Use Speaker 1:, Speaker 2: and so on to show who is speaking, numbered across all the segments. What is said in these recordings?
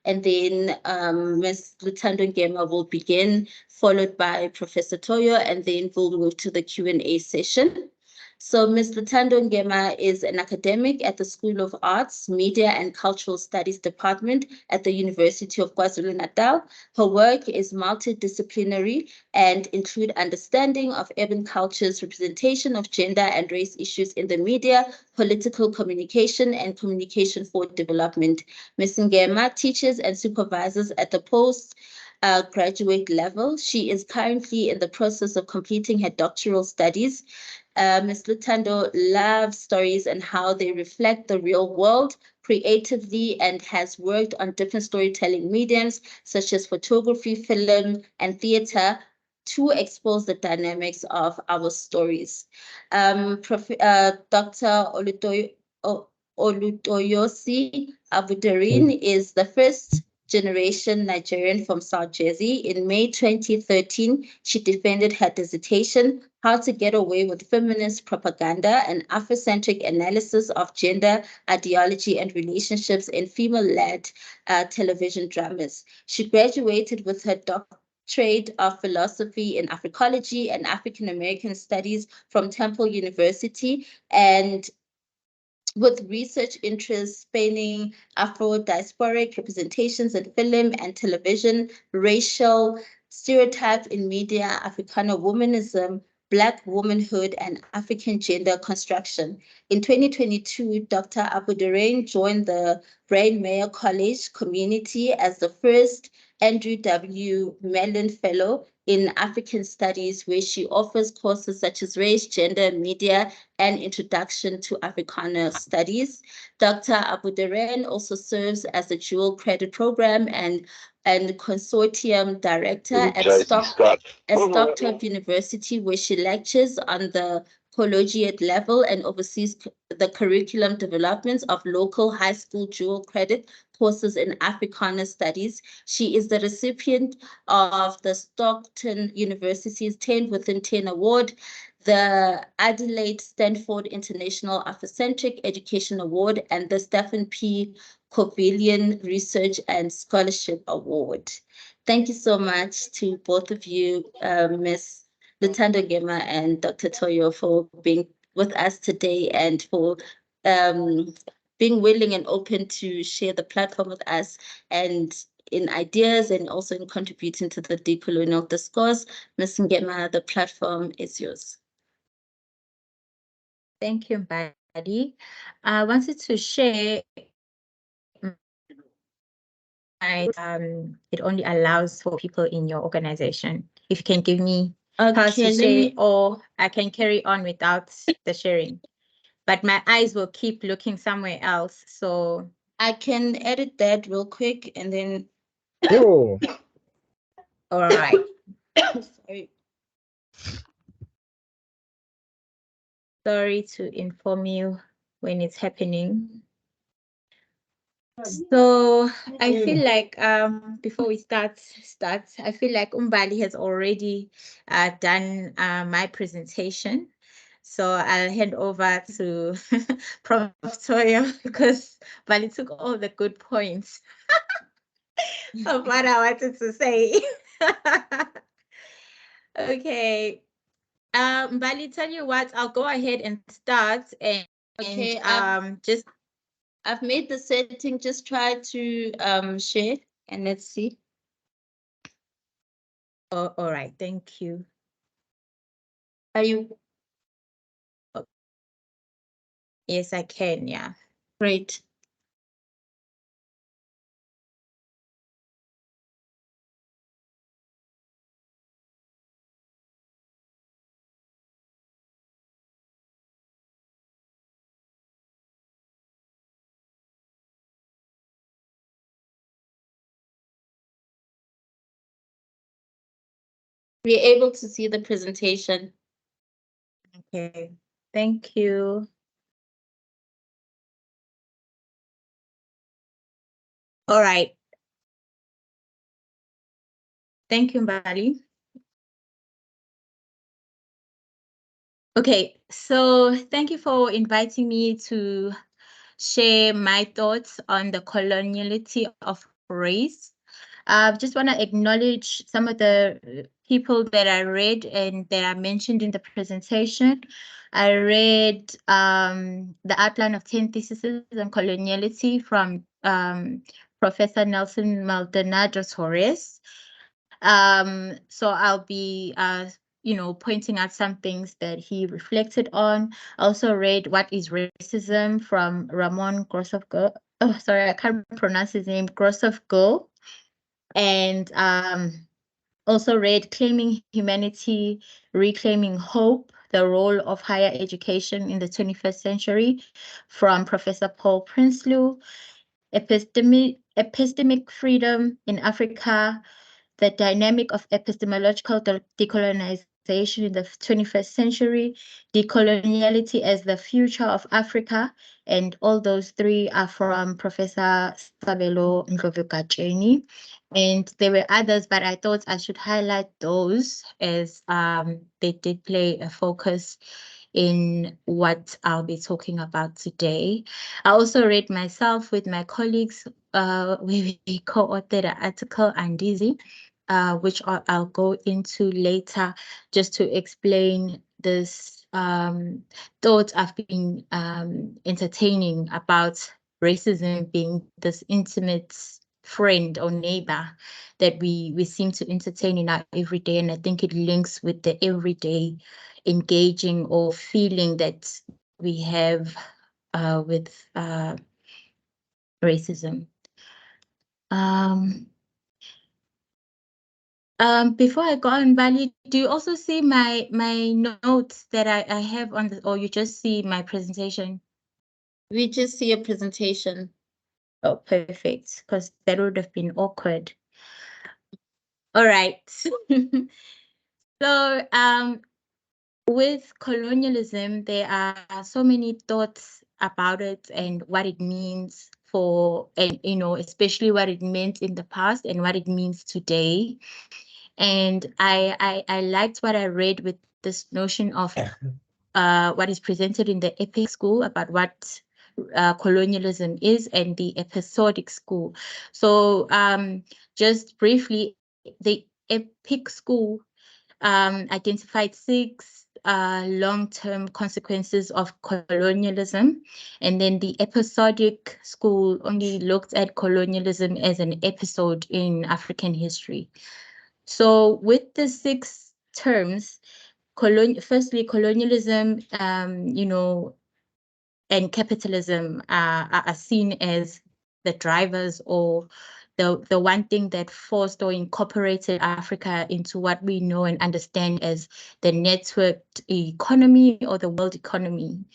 Speaker 1: and then Ms. Luthando Ngema will begin, followed by Professor Toyo, and then we'll move to the Q&A session. So Ms. Luthando Ngema is an academic at the School of Arts, Media and Cultural Studies Department at the University of KwaZulu-Natal. Her work is multidisciplinary and include understanding of urban cultures, representation of gender and race issues in the media, political communication, and communication for development. Ms. Ngema teaches and supervises at the postgraduate level. She is currently in the process of completing her doctoral studies. Ms. Luthando loves stories and how they reflect the real world creatively, and has worked on different storytelling mediums such as photography, film, and theater to expose the dynamics of our stories. Dr. Olutoyosi Aboderin is the first generation Nigerian from South Jersey. In May 2013, she defended her dissertation, How to Get Away with Feminist Propaganda, an Afrocentric analysis of gender, ideology, and relationships in female-led television dramas. She graduated with her doctorate of philosophy in Africology and African American Studies from Temple University, and with research interests spanning Afro-diasporic representations in film and television, racial stereotype in media, Africana womanism, Black womanhood, and African gender construction. In 2022, Dr. Aboderin joined the Brain Mayer College community as the first Andrew W. Mellon Fellow in African Studies, where she offers courses such as race, gender, media, and introduction to Africana studies. Dr. Aboderin also serves as a dual credit program and consortium director at Stocktop University, where she lectures on the collegiate level and oversees the curriculum development of local high school dual credit courses in Africana studies. She is the recipient of the Stockton University's 10 Within 10 Award, the Adelaide Stanford International Afrocentric Education Award, and the Stephen P. Covillion Research and Scholarship Award. Thank you so much to both of you, Ms. Luthando Ngema and Dr. Toyo, for being with us today and for being willing and open to share the platform with us and in ideas and also in contributing to the decolonial discourse. Ms. Ngema, the platform is yours.
Speaker 2: Thank you, Mbadi. I wanted to share it only allows for people in your organization. If you can give me pass to share, or I can carry on without the sharing. But my eyes will keep looking somewhere else. So
Speaker 1: I can edit that real quick and then.
Speaker 3: Oh.
Speaker 2: All right.
Speaker 1: Sorry.
Speaker 2: Sorry to inform you when it's happening. So I feel like before we start, I feel like Umbali has already done my presentation. So I'll hand over to Prof. Toyo because Bali took all the good points of what I wanted to say. Okay. Bali, tell you what, I'll go ahead and start and
Speaker 1: okay,
Speaker 2: just
Speaker 1: I've made the setting, just try to share and let's see.
Speaker 2: Oh, all right, thank you.
Speaker 1: Are you?
Speaker 2: Oh. Yes, I can, yeah.
Speaker 1: Great. We're able to see the presentation.
Speaker 2: Okay, thank you. All right. Thank you, Mbali. Okay, so thank you for inviting me to share my thoughts on the coloniality of race. I just want to acknowledge some of the people that I read and that I mentioned in the presentation. I read the outline of 10 theses on coloniality from Professor Nelson Maldonado Torres. So I'll be pointing out some things that he reflected on. I also read What is Racism from Ramon Grosov. Oh, sorry, I can't pronounce his name. Grosov. And also read Claiming Humanity, Reclaiming Hope, the Role of Higher Education in the 21st Century from Professor Paul Prinsloo, Epistemic Freedom in Africa, the Dynamic of Epistemological Decolonization in the 21st Century, Decoloniality as the Future of Africa, and all those three are from Professor Sabelo Ndlovu-Gatsheni. And there were others, but I thought I should highlight those as they did play a focus in what I'll be talking about today. I also read myself with my colleagues, we co-authored an article, Andizi, which I'll go into later just to explain this thought I've been entertaining about racism being this intimate friend or neighbor that we seem to entertain in our everyday, and I think it links with the everyday engaging or feeling that we have with racism. Before I go on, Vali, do you also see my notes that I have on the, or you just see my presentation?
Speaker 1: We just see a presentation.
Speaker 2: Oh, perfect, because that would have been awkward. All right. So, with colonialism, there are so many thoughts about it and what it means for, and especially what it meant in the past and what it means today. And I liked what I read with this notion of what is presented in the epic school about what colonialism is, and the episodic school. So just briefly, the epic school identified 6 long-term consequences of colonialism, and then the episodic school only looked at colonialism as an episode in African history. So with the 6 terms, firstly, colonialism, and capitalism are seen as the drivers, or the one thing that forced or incorporated Africa into what we know and understand as the networked economy or the world economy.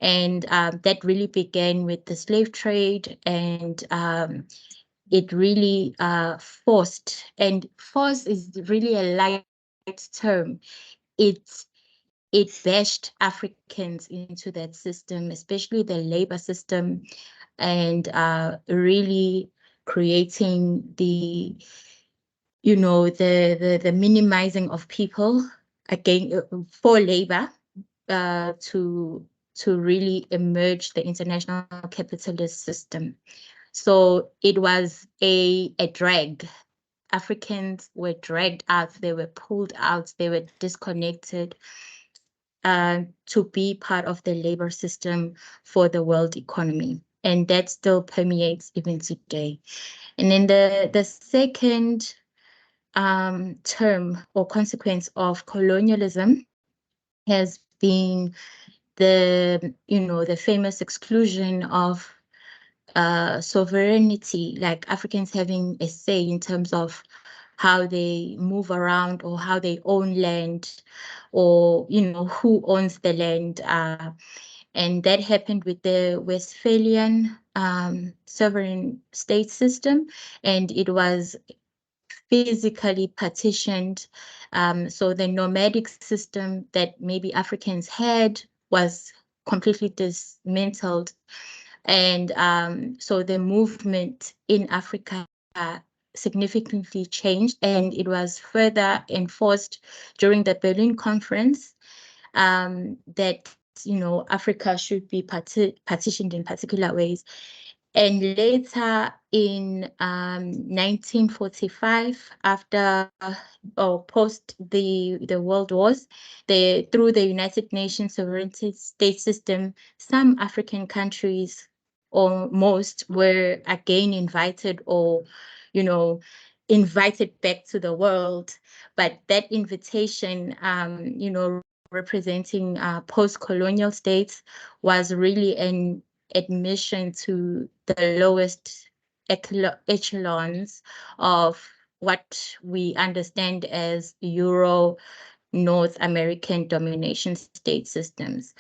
Speaker 2: And that really began with the slave trade, and it really forced, and force is really a light term. It bashed Africans into that system, especially the labor system, and really creating the minimizing of people again for labor to really emerge the international capitalist system. So it was a drag. Africans were dragged out, they were pulled out, they were disconnected to be part of the labor system for the world economy. And that still permeates even today. And then the second term or consequence of colonialism has been the famous exclusion of sovereignty, like Africans having a say in terms of how they move around or how they own land, or who owns the land. And that happened with the Westphalian sovereign state system, and it was physically partitioned. So the nomadic system that maybe Africans had was completely dismantled. And so the movement in Africa significantly changed, and it was further enforced during the Berlin Conference, that Africa should be partitioned in particular ways. And later in 1945, after or post the World Wars, through the United Nations sovereignty state system, some African countries, or most, were again invited, or invited back to the world. But that invitation, representing post-colonial states, was really an admission to the lowest echelons of what we understand as Euro North American domination state systems.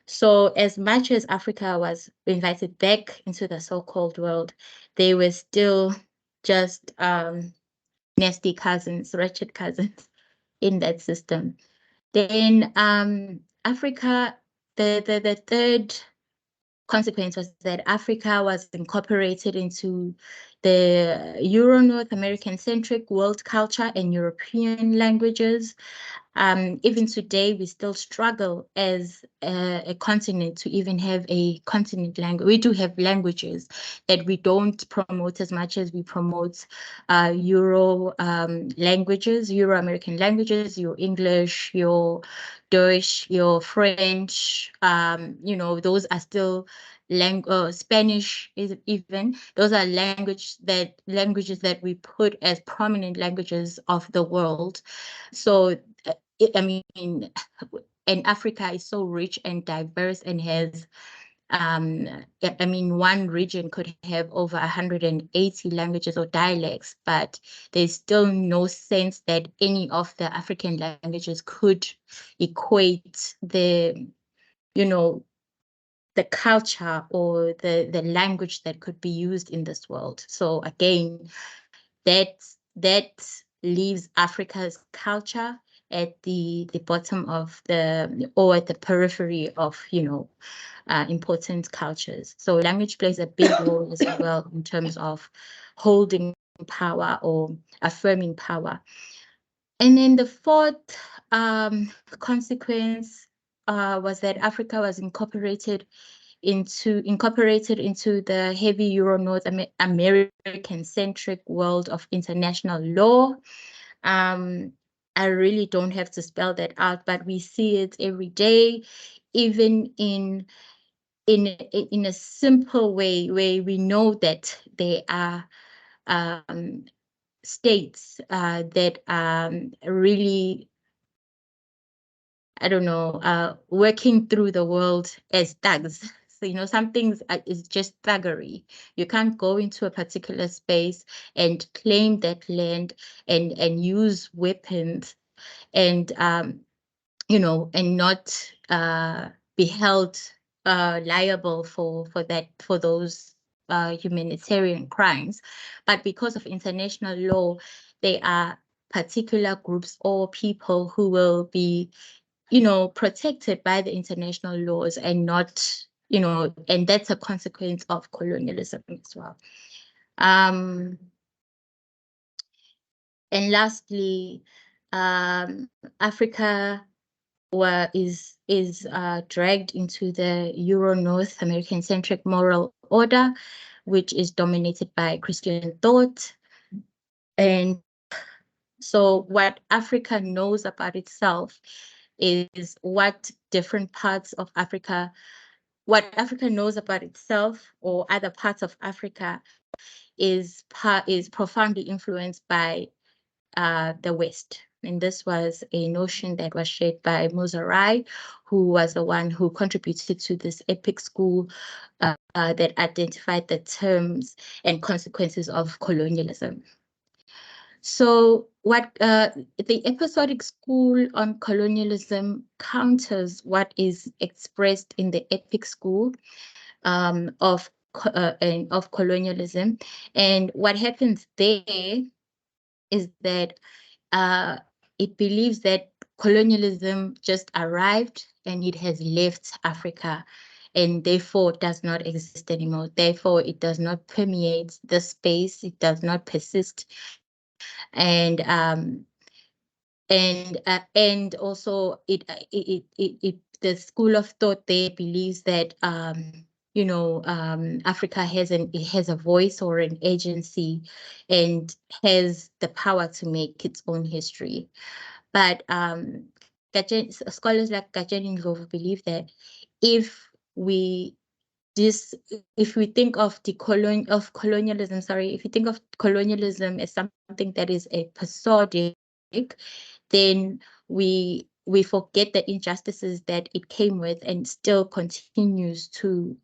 Speaker 2: So as much as Africa was invited back into the so-called world, they were still just nasty cousins, wretched cousins in that system. Then Africa, the third consequence was that Africa was incorporated into the Euro North American centric world culture and European languages. Even today, we still struggle as a continent to even have a continent language. We do have languages that we don't promote as much as we promote Euro languages, Euro American languages, your English, your Dutch, your French. Those are still Spanish is even. Those are languages that we put as prominent languages of the world. So I mean, and Africa is so rich and diverse and has, one region could have over 180 languages or dialects, but there's still no sense that any of the African languages could equate the culture or the language that could be used in this world. So again, that leaves Africa's culture at the bottom of or at the periphery of important cultures. So language plays a big role as well in terms of holding power or affirming power. And then the fourth consequence was that Africa was incorporated into the heavy Euro North American centric world of international law. I really don't have to spell that out, but we see it every day, even in a simple way, where we know that there are states that really, I don't know, working through the world as thugs. So, some things is just thuggery. You can't go into a particular space and claim that land and use weapons and, and not be held liable for those humanitarian crimes. But because of international law, there are particular groups or people who will be protected by the international laws and not, and that's a consequence of colonialism as well. And lastly, Africa is dragged into the Euro North American centric moral order, which is dominated by Christian thought. And so what Africa knows about itself is what Africa knows about itself or other parts of Africa is profoundly influenced by the West. And this was a notion that was shared by Muzarai, who was the one who contributed to this epic school that identified the terms and consequences of colonialism. So what the episodic school on colonialism counters what is expressed in the epic school of colonialism. And what happens there is that it believes that colonialism just arrived and it has left Africa and therefore does not exist anymore. Therefore, it does not permeate the space, it does not persist. And also the school of thought there believes that Africa has a voice or an agency and has the power to make its own history. But scholars like Gajani Ndlovu believe that if we if we think of colonialism, if you think of colonialism as something that is episodic, then we forget the injustices that it came with and still continues to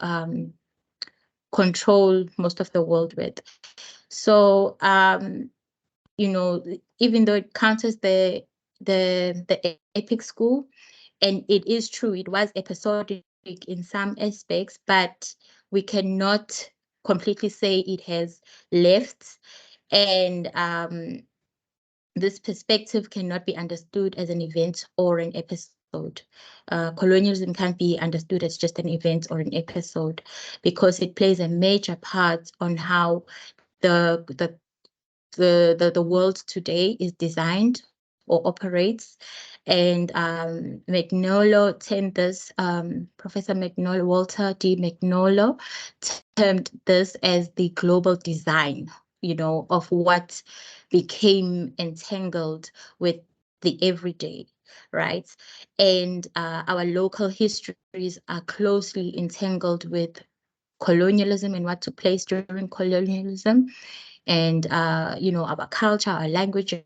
Speaker 2: control most of the world with. So even though it counts as the epic school, and it is true, it was episodic in some aspects, but we cannot completely say it has left. And this perspective cannot be understood as an event or an episode. Colonialism can't be understood as just an event or an episode, because it plays a major part on how the world today is designed or operates. And McNullo termed this, Professor McNullo, Walter D. McNullo, termed this as the global design, of what became entangled with the everyday, right? And our local histories are closely entangled with colonialism and what took place during colonialism, and our culture, our languages,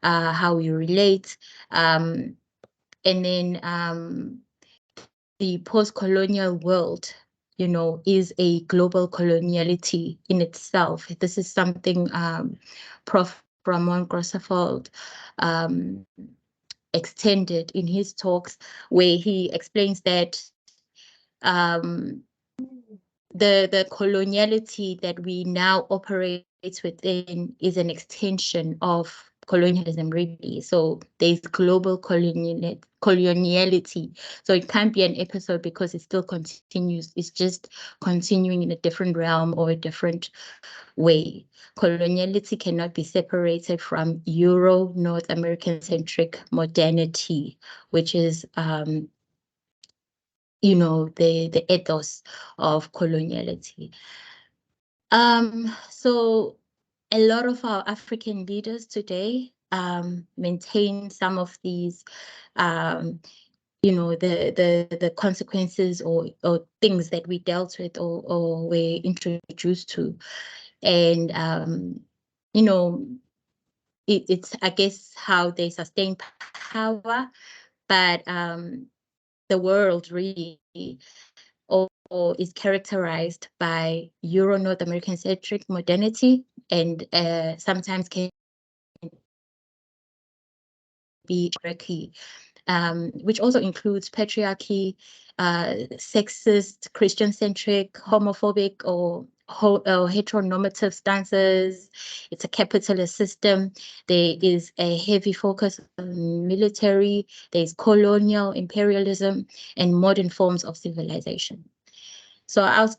Speaker 2: how we relate, and then the post-colonial world, is a global coloniality in itself. This is something Prof. Ramon Grosserfeld extended in his talks, where he explains that the coloniality that we now operate within is an extension of colonialism, really. So there's global coloniality. So it can't be an episode because it still continues. It's just continuing in a different realm or a different way. Coloniality cannot be separated from Euro North American centric modernity, which is the ethos of coloniality. So a lot of our African leaders today maintain some of these, the consequences or things that we dealt with or were introduced to. And, it's, I guess, how they sustain power, but the world really or is characterized by Euro North American centric modernity, and sometimes can be hierarchy, which also includes patriarchy, sexist, Christian-centric, homophobic, or heteronormative stances. It's a capitalist system. There is a heavy focus on military. There's colonial imperialism and modern forms of civilization. So I'll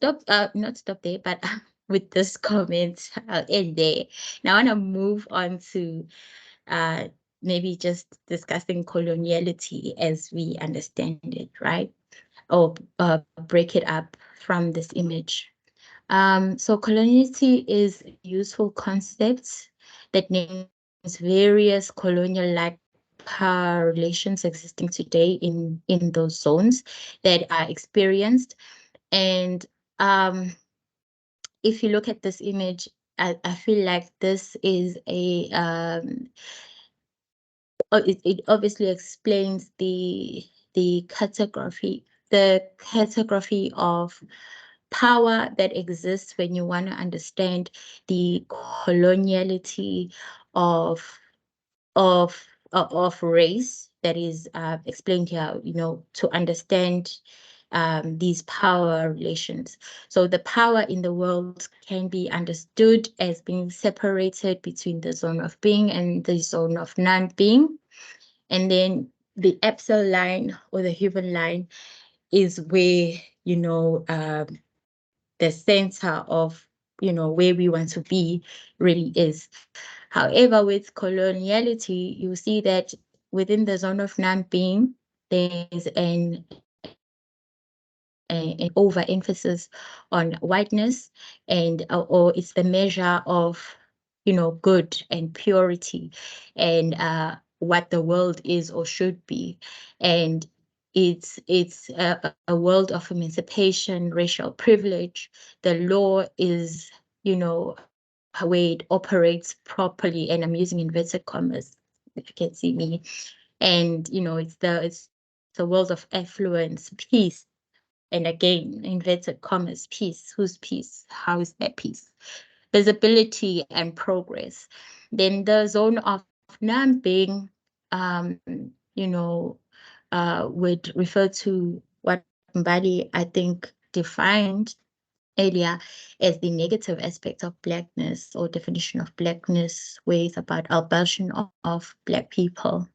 Speaker 2: not stop there, but with this comment, I'll end there. Now I want to move on to maybe just discussing coloniality as we understand it, right? Or break it up from this image. So coloniality is a useful concept that names various colonial-like power relations existing today in those zones that are experienced. And if you look at this image, I feel like this is it obviously explains the cartography of power that exists when you want to understand the coloniality of of race that is explained here, to understand these power relations. So the power in the world can be understood as being separated between the zone of being and the zone of non-being. And then the epsilon line or the human line is where, the center of, where we want to be really is. However, with coloniality, you see that within the zone of non-being, there's an overemphasis on whiteness, and or it's the measure of, good and purity, and what the world is or should be. And it's a world of emancipation, racial privilege. The law is, where it operates properly, and I'm using inverted commas if you can see me. And it's a world of affluence, peace, and again, inverted commas, peace. Whose peace? How is that peace? Visibility and progress. Then the zone of non-being, would refer to what Mbali, I think, defined earlier as the negative aspect of Blackness, or definition of Blackness, where it's about abolition of Black people.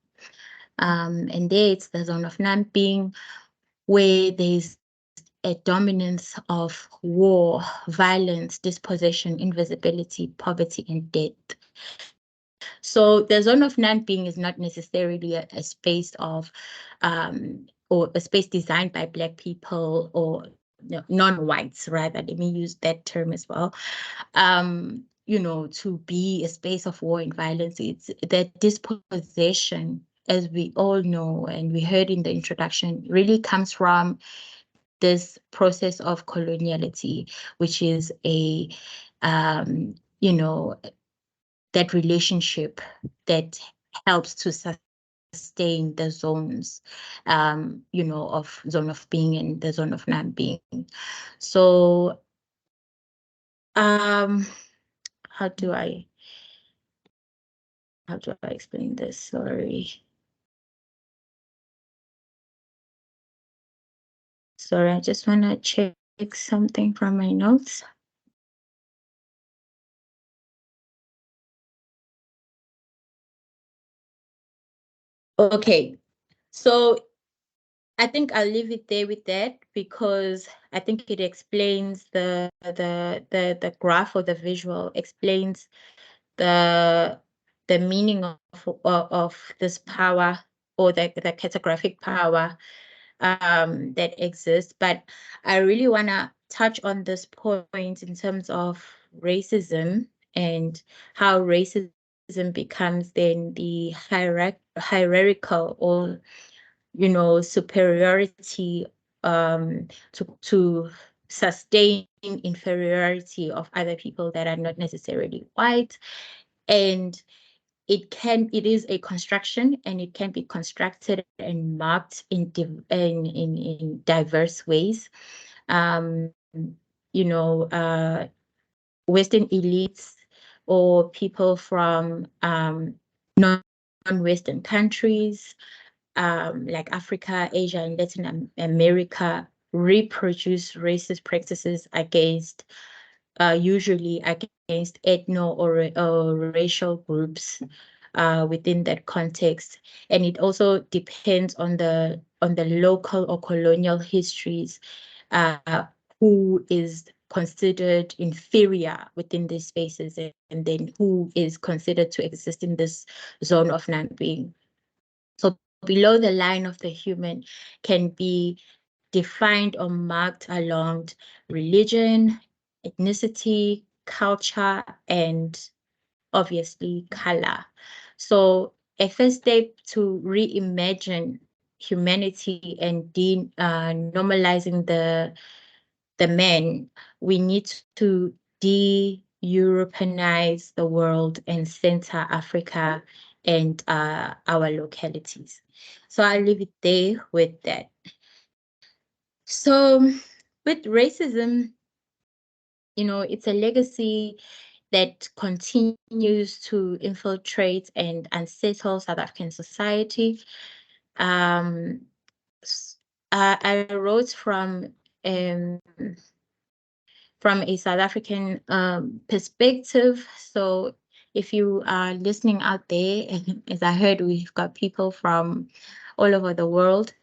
Speaker 2: And there it's the zone of non-being, where there's a dominance of war, violence, dispossession, invisibility, poverty, and death. So the zone of non-being is not necessarily a space of, or a space designed by Black people, or non-whites, rather. Let me use that term as well. To be a space of war and violence. It's that dispossession, as we all know, and we heard in the introduction, really comes from this process of coloniality, which is that relationship that helps to sustain the zones, of zone of being and the zone of non-being. So, um, how do I explain this? Sorry. I just want to check something from my notes. Okay, so I think I'll leave it there with that, because I think it explains the graph, or the visual explains the meaning of this power, or the cartographic power that exists. But I really want to touch on this point in terms of racism, and how racism becomes then the hierarchical, or superiority, to sustain inferiority of other people that are not necessarily white. And it is a construction, and it can be constructed and marked in diverse ways. um you know uh Western elites, or people from non-Western countries, like Africa, Asia, and Latin America, reproduce racist practices against, usually against ethno or racial groups within that context. And it also depends on the local or colonial histories, who is considered inferior within these spaces, and then who is considered to exist in this zone of non-being. So below the line of the human can be defined or marked along religion, ethnicity, culture, and obviously color. So a first step to reimagine humanity and normalizing the man, we need to de-Europeanize the world and center Africa and our localities. So I'll leave it there with that. So with racism, it's a legacy that continues to infiltrate and unsettle South African society. Um, I wrote um, from a South African perspective. So if you are listening out there, and as I heard, we've got people from all over the world.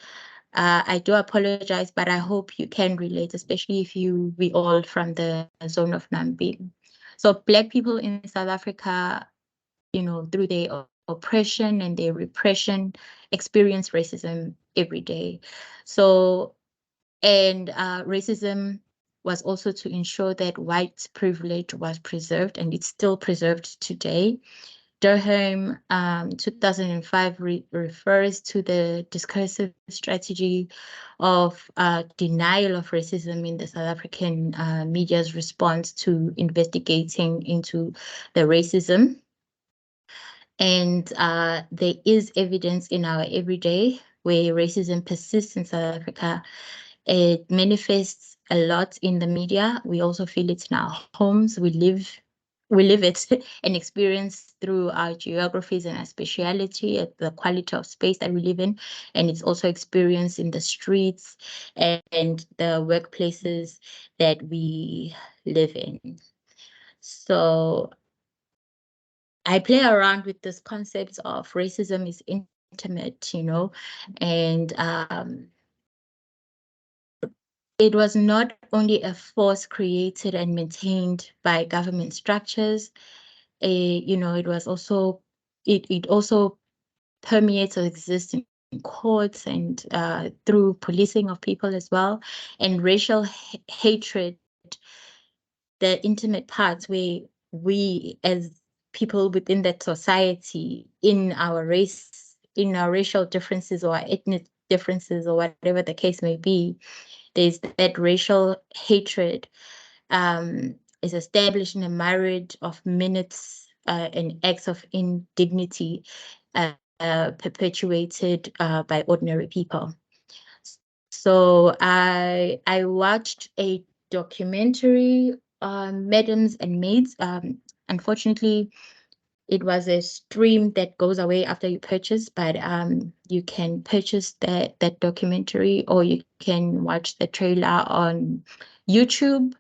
Speaker 2: I do apologize, but I hope you can relate, especially if we all from the zone of non-being. So Black people in South Africa, through their oppression and their repression, experience racism every day. So And racism was also to ensure that white privilege was preserved, and it's still preserved today. Durham 2005 refers to the discursive strategy of denial of racism in the South African media's response to investigating into the racism. And there is evidence in our everyday where racism persists in South Africa. It manifests a lot in the media. We also feel it in our homes. We live it and experience through our geographies and our speciality, the quality of space that we live in. And it's also experienced in the streets and the workplaces that we live in. So I play around with this concept of racism is intimate, and it was not only a force created and maintained by government structures. It was also it also permeates or exists in courts and through policing of people as well, and racial hatred, the intimate parts where we as people within that society, in our race, in our racial differences or ethnic differences or whatever the case may be, there's that racial hatred is established in a myriad of minutes and acts of indignity perpetuated by ordinary people. So I watched a documentary on Madams and Maids. Unfortunately, it was a stream that goes away after you purchase, but you can purchase that documentary, or you can watch the trailer on YouTube.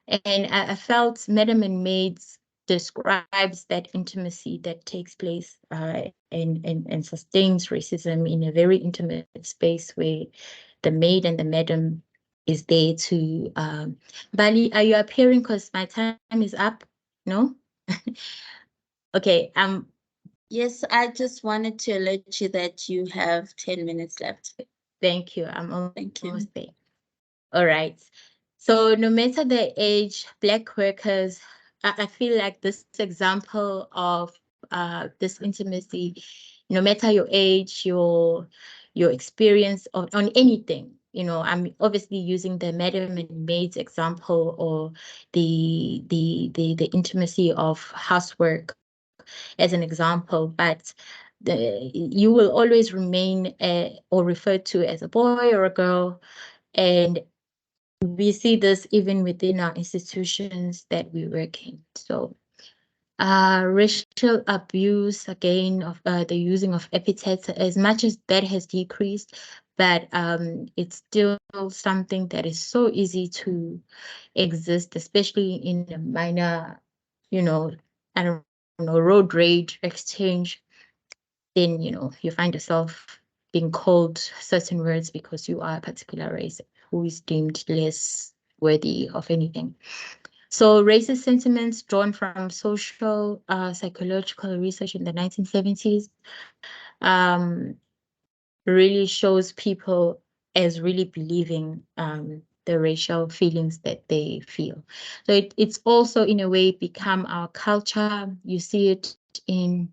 Speaker 2: And I felt Madam and Maids describes that intimacy that takes place and sustains racism in a very intimate space where the maid and the madam is there to Bali, are you appearing? Because my time is up. No? Okay.
Speaker 1: Yes, I just wanted to alert you that you have 10 minutes left.
Speaker 2: Thank you. I'm
Speaker 1: Thank you.
Speaker 2: almost there. All right. So no matter the age, Black workers, I feel like this example of this intimacy, no matter your age, your experience on anything, I'm obviously using the madam and maids example, or the intimacy of housework as an example, but you will always remain or referred to as a boy or a girl. And we see this even within our institutions that we work in. So racial abuse, again, of the using of epithets, as much as that has decreased, but it's still something that is so easy to exist, especially in a minor, I don't know, road rage exchange. Then, you find yourself being called certain words because you are a particular race who is deemed less worthy of anything. So racist sentiments drawn from social psychological research in the 1970s really shows people as really believing the racial feelings that they feel. So it's also in a way become our culture. You see it in,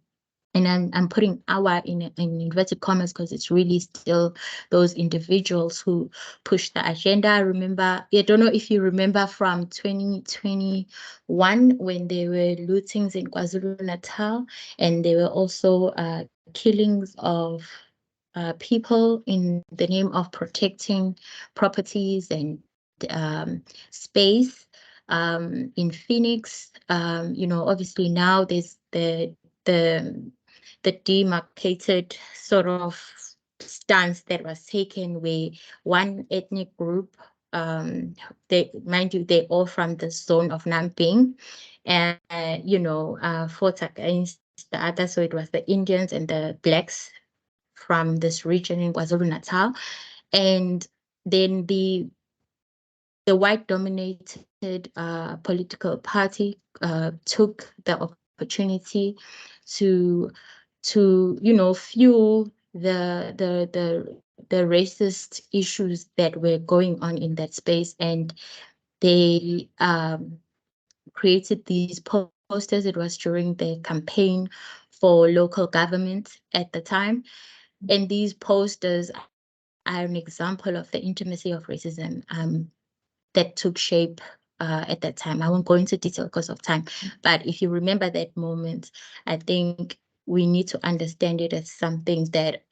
Speaker 2: and I'm putting our in inverted commas because it's really still those individuals who push the agenda. I remember, I don't know if you remember from 2021 when there were lootings in KwaZulu-Natal, and there were also killings of people in the name of protecting properties and space in Phoenix. Obviously now there's the demarcated sort of stance that was taken where one ethnic group, mind you, they're all from the zone of Namping, and fought against the other. So it was the Indians and the blacks from this region in KwaZulu-Natal, and then the white dominated political party took the opportunity to fuel the the racist issues that were going on in that space, and they created these posters. It was during the campaign for local government at the time. And these posters are an example of the intimacy of racism that took shape at that time. I won't go into detail because of time, but if you remember that moment, I think we need to understand it as something that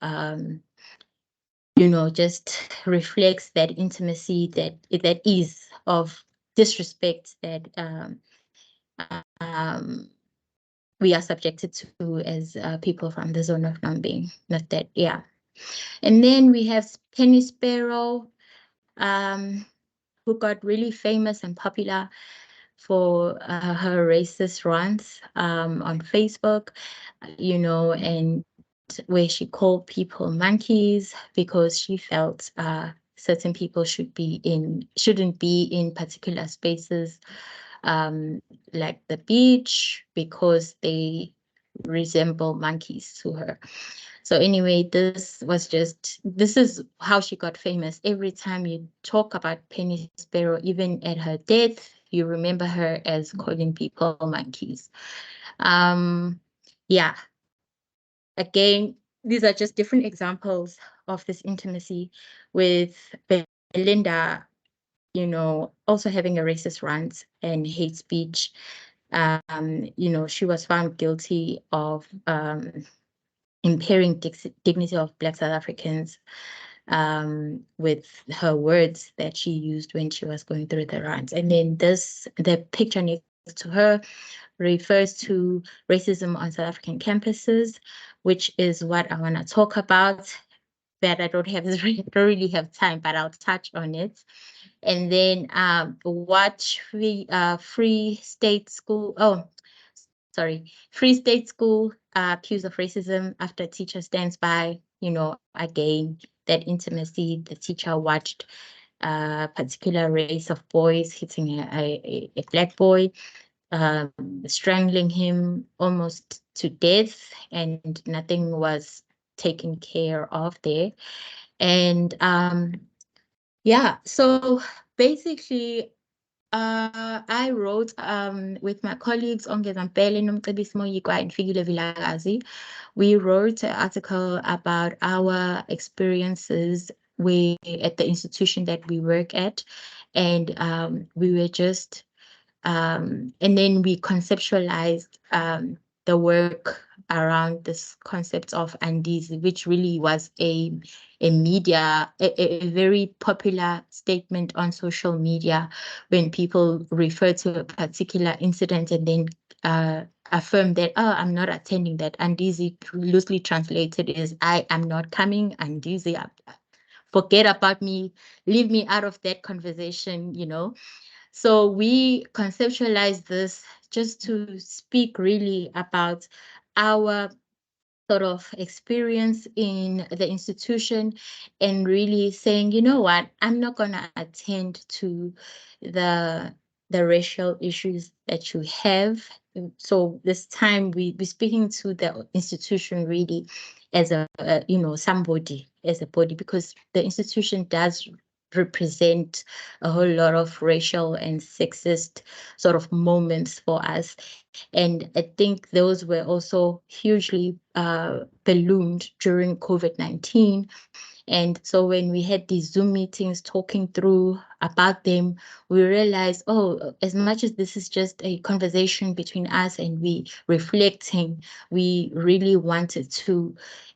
Speaker 2: just reflects that intimacy that is of disrespect that um, we are subjected to as people from the zone of non-being. Not that, yeah. And then we have Penny Sparrow, um, who got really famous and popular for her racist rants on Facebook, and where she called people monkeys because she felt certain people shouldn't be in particular spaces, like the beach, because they resemble monkeys to her. So anyway, this is how she got famous. Every time you talk about Penny Sparrow, even at her death, you remember her as calling people monkeys. Yeah, again, these are just different examples of this intimacy with Belinda, also having a racist rant and hate speech. She was found guilty of impairing dignity of Black South Africans with her words that she used when she was going through the rant. And then the picture next to her refers to racism on South African campuses, which is what I want to talk about. But I don't really have time, but I'll touch on it. And then watch Free State School. Oh, sorry, Free State School accused of racism after teacher stands by. Again, that intimacy. The teacher watched a particular race of boys hitting a Black boy, strangling him almost to death, and nothing was taken care of there. And yeah, so basically, I wrote with my colleagues Ongeza Mpele noMcebisi Moyikwa and Fikile Vilakazi. We wrote an article about our experiences at the institution that we work at, and we were just and then we conceptualized the work around this concept of Andizi, which really was a very popular statement on social media when people refer to a particular incident and then affirm that, oh, I'm not attending that. Andizi, loosely translated, is I am not coming. Andizi, forget about me, leave me out of that conversation. So we conceptualize this just to speak really about our sort of experience in the institution, and really saying, you know what, I'm not going to attend to the racial issues that you have. So this time we're speaking to the institution really as somebody, as a body, because the institution does represent a whole lot of racial and sexist sort of moments for us. And I think those were also hugely ballooned during COVID-19. And so when we had these Zoom meetings talking through about them, we realized, oh, as much as this is just a conversation between us and we reflecting, we really wanted to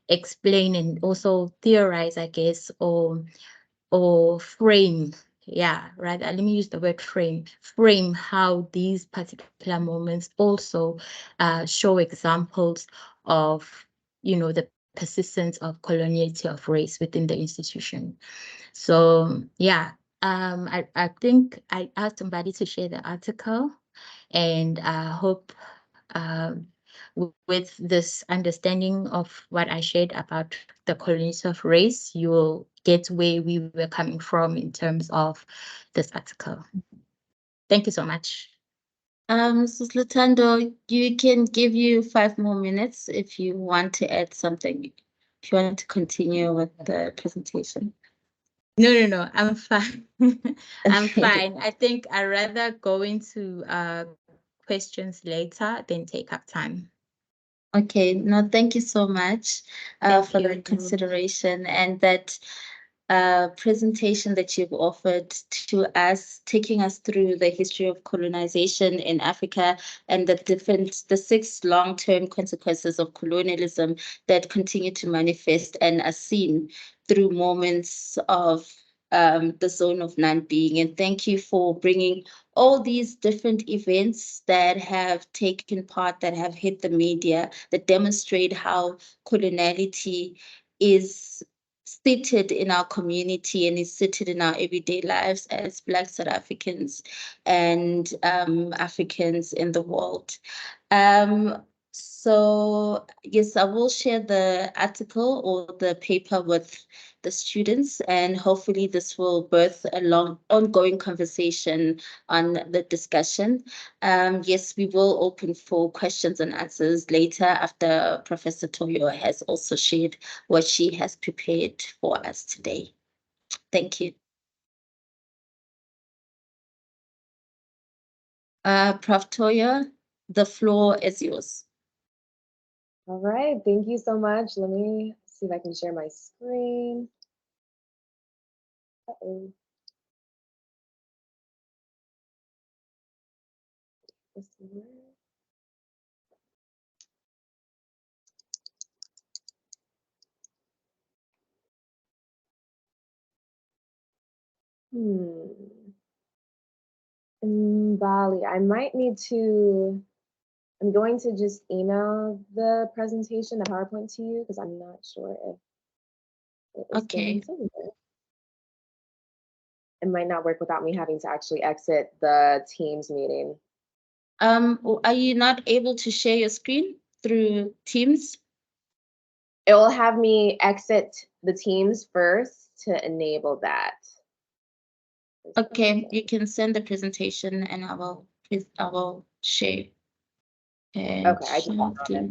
Speaker 2: explain and also theorize, I guess, or frame, yeah, right, let me use the word frame how these particular moments also show examples of the persistence of coloniality of race within the institution. So yeah, I think I asked somebody to share the article, and I hope with this understanding of what I shared about the colonies of race, you will get where we were coming from in terms of this article. Thank you so much.
Speaker 1: Mrs. Lutando, you can give you 5 more minutes if you want to add something. if you want to continue with the presentation.
Speaker 2: No. I'm fine. I'm
Speaker 1: Okay.
Speaker 2: fine. I think I'd rather go into questions later than take up time.
Speaker 1: Okay, no, thank you so much for the consideration and that presentation that you've offered to us, taking us through the history of colonization in Africa and the 6 long-term consequences of colonialism that continue to manifest and are seen through moments of the zone of non-being. And thank you for bringing all these different events that have taken part, that have hit the media, that demonstrate how coloniality is seated in our community and is seated in our everyday lives as Black South Africans and Africans in the world. So yes, I will share the article or the paper with the students, and hopefully this will birth a long ongoing conversation on the discussion. Yes, we will open for questions and answers later after Professor Toyo has also shared what she has prepared for us today. Thank you. Prof. Toyo, the floor is yours.
Speaker 3: All right, thank you so much. Let me see if I can share my screen. Uh-oh. Bali, I might need to, I'm going to just email the presentation, the PowerPoint to you, because I'm not sure if it is getting sent. It might not work without me having to actually exit the Teams meeting.
Speaker 1: Are you not able to share your screen through Teams?
Speaker 3: It will have me exit the Teams first to enable that.
Speaker 1: Okay, you can send the presentation and I will share. And
Speaker 3: okay, I just found it.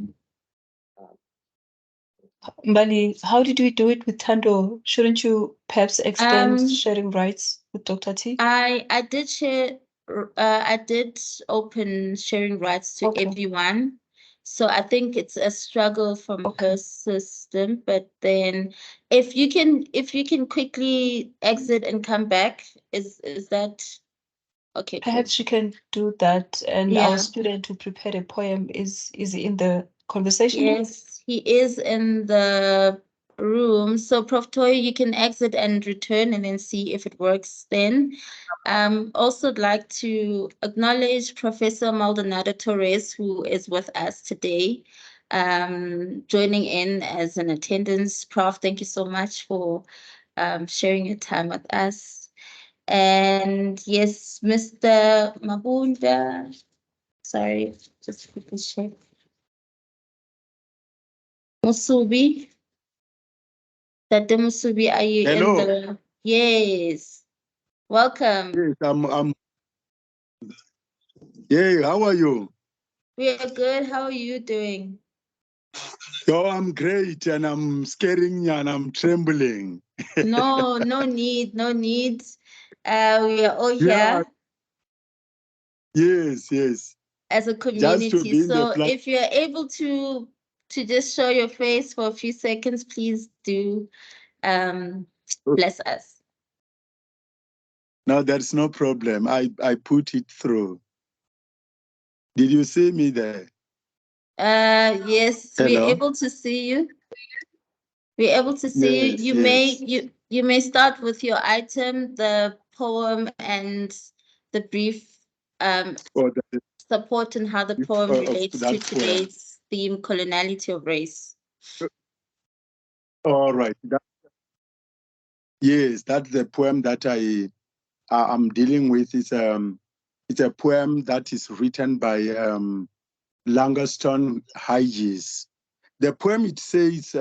Speaker 4: Mbali, how did we do it with Tando? Shouldn't you perhaps extend sharing rights with Dr. T?
Speaker 1: I did share. I did open sharing rights to everyone. So I think it's a struggle from her system. But then, if you can quickly exit and come back, is that okay?
Speaker 4: Perhaps she can do that. And our student who prepared a poem is in the conversation.
Speaker 1: Yes, he is in the room. So Prof. Toy, you can exit and return and then see if it works then. Also like to acknowledge Professor Maldonado Torres, who is with us today, joining in as an attendance. Prof, thank you so much for sharing your time with us. And yes, Mr. Mabunda, sorry, just quickly check. Musubi, Dr. Musubi, are you in the? Yes. Welcome.
Speaker 5: Yes, yeah, how are you?
Speaker 1: We are good. How are you doing?
Speaker 5: Oh, I'm great, and I'm scaring and I'm trembling.
Speaker 1: No need, no need. We are all here.
Speaker 5: Yes.
Speaker 1: As a community. So if you're able to just show your face for a few seconds, please do bless us.
Speaker 5: No, there's no problem. I put it through. Did you see me there?
Speaker 1: Yes,
Speaker 5: Hello?
Speaker 1: we're able to see you. We're able to see you. You may start with your item, the poem, and the brief support and how the poem relates to today's theme, coloniality of race.
Speaker 5: All right. Yes, that's the poem that I'm dealing with. It's a poem that is written by Langston Hughes. The poem, it says,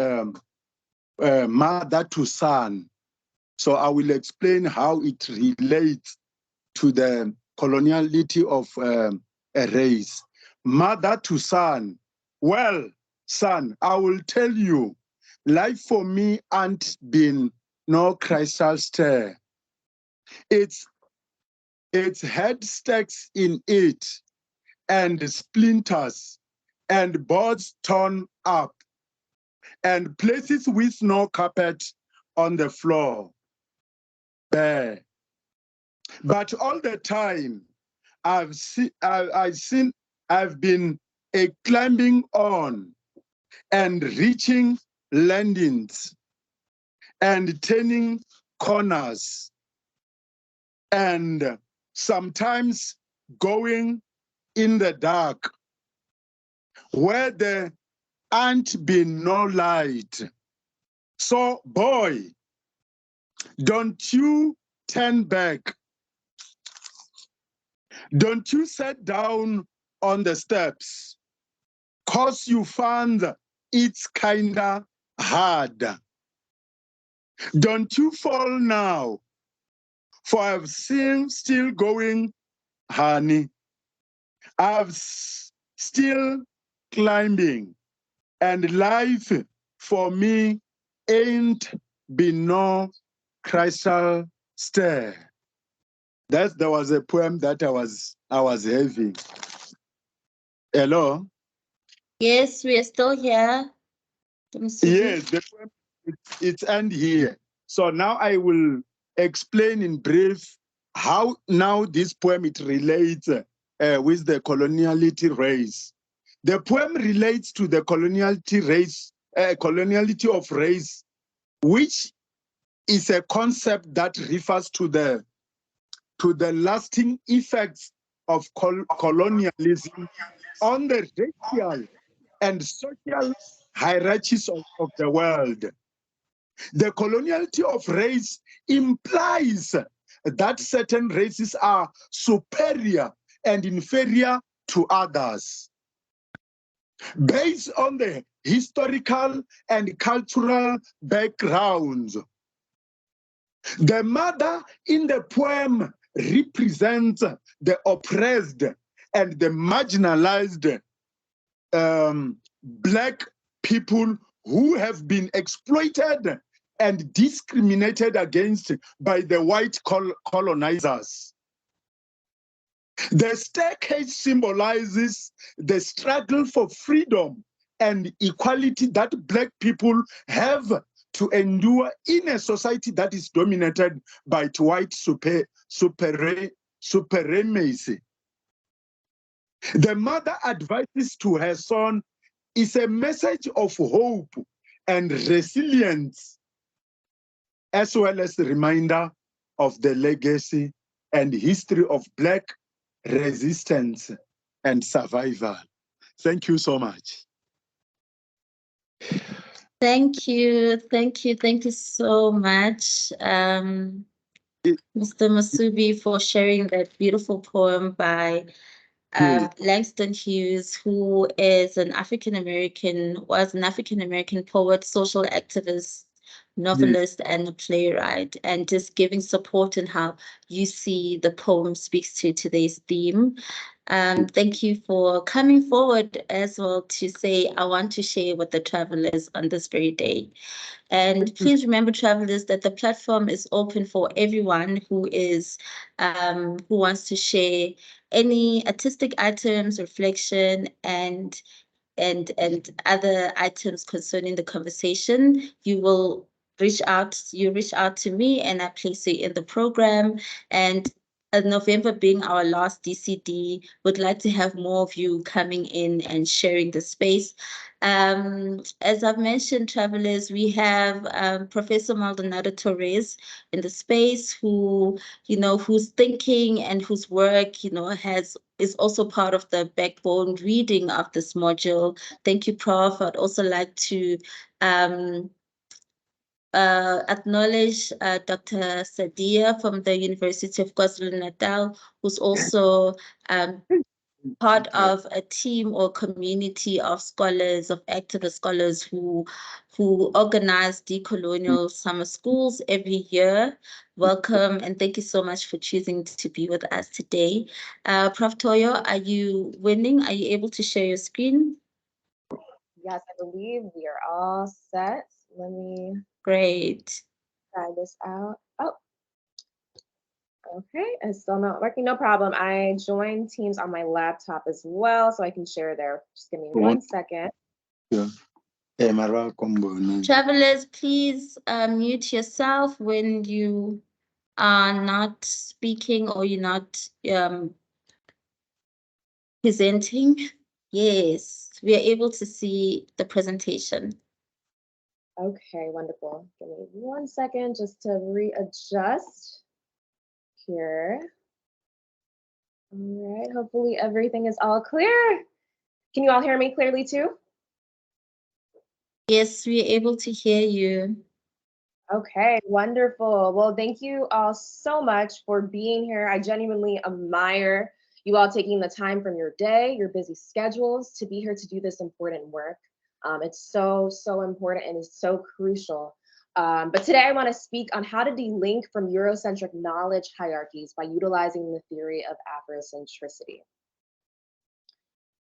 Speaker 5: mother to son. So I will explain how it relates to the coloniality of a race. Mother to son. Well, son, I will tell you, life for me ain't been no crystal stair. It's had stakes in it and splinters and boards torn up and places with no carpet on the floor. Bare. But all the time, I've been climbing on and reaching landings and turning corners and sometimes going in the dark where there ain't been no light. So, boy, don't you turn back. Don't you sit down on the steps, 'cause you find it's kinda hard. Don't you fall now, for I've seen still going, honey. I've still climbing, and life for me ain't been no crystal stair. There was a poem that I was having. Hello?
Speaker 1: Yes, we are still here.
Speaker 5: Yes, the poem, it's end here. So now I will explain in brief how now this poem it relates with the coloniality race. The poem relates to the coloniality race, coloniality of race, which is a concept that refers to the lasting effects of colonialism on the racial and social hierarchies of the world. The coloniality of race implies that certain races are superior and inferior to others based on the historical and cultural backgrounds. The mother in the poem represents the oppressed and the marginalized Black people who have been exploited and discriminated against by the white colonizers. The staircase symbolizes the struggle for freedom and equality that Black people have to endure in a society that is dominated by white supremacy. The mother advises to her son is a message of hope and resilience, as well as a reminder of the legacy and history of Black resistance and survival. Thank you so much.
Speaker 1: Thank you so much, Mr. Masubi, for sharing that beautiful poem by Langston Hughes, who is was an African American poet, social activist, novelist, and a playwright, and just giving support in how you see the poem speaks to today's theme. Thank you for coming forward as well to say, I want to share with the travelers on this very day. And please remember, travelers, that the platform is open for everyone who wants to share any artistic items, reflection, and other items concerning the conversation. You reach out to me and I place you in the program. And November being our last DCD, would like to have more of you coming in and sharing the space. As I've mentioned, travelers, we have Professor Maldonado Torres in the space who's thinking and whose work, is also part of the backbone reading of this module. Thank you, Prof. I'd also like to acknowledge Dr. Sadia from the University of KwaZulu-Natal, who's also part of a team or community of scholars, of activist scholars who organize decolonial summer schools every year. Welcome, and thank you so much for choosing to be with us today. Prof. Toyo, are you winning? Are you able to share your screen?
Speaker 3: Yes, I believe we are all set. let me
Speaker 2: Great.
Speaker 3: try this out. Oh, okay, it's still not working. No problem. I joined Teams on my laptop as well, so I can share there. Just give me 1 second.
Speaker 5: Yeah.
Speaker 1: Travelers, please mute yourself when you are not speaking or you're not presenting. Yes, we are able to see the presentation.
Speaker 3: Okay, wonderful. Give me 1 second just to readjust here. All right, hopefully everything is all clear. Can you all hear me clearly too?
Speaker 1: Yes, we are able to hear you.
Speaker 3: Okay, wonderful. Well, thank you all so much for being here. I genuinely admire you all taking the time from your day, your busy schedules, to be here to do this important work. It's so, so important and is so crucial. But today I want to speak on how to de-link from Eurocentric knowledge hierarchies by utilizing the theory of Afrocentricity.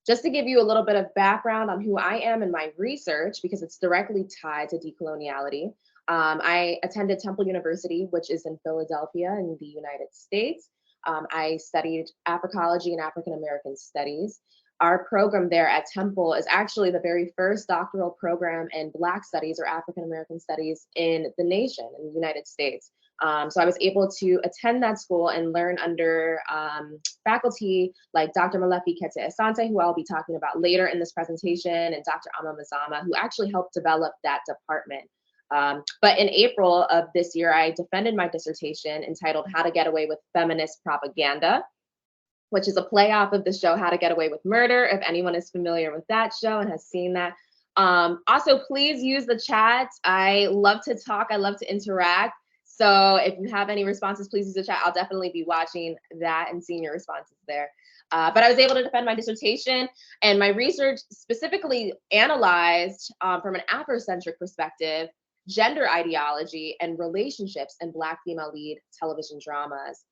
Speaker 3: Just to give you a little bit of background on who I am and my research, because it's directly tied to decoloniality. I attended Temple University, which is in Philadelphia in the United States. I studied Africology and African American Studies. Our program there at Temple is actually the very first doctoral program in Black Studies or African American Studies in the nation, in the United States. So I was able to attend that school and learn under faculty like Dr. Malefi Kete Asante, who I'll be talking about later in this presentation, and Dr. Ama Mazama, who actually helped develop that department. But in April of this year, I defended my dissertation entitled How to Get Away with Feminist Propaganda, which is a play off of the show How to Get Away with Murder, if anyone is familiar with that show and has seen that. Also, please use the chat. I love to talk, I love to interact. So if you have any responses, please use the chat. I'll definitely be watching that and seeing your responses there. But I was able to defend my dissertation, and my research specifically analyzed from an Afrocentric perspective, gender ideology and relationships in Black female lead television dramas.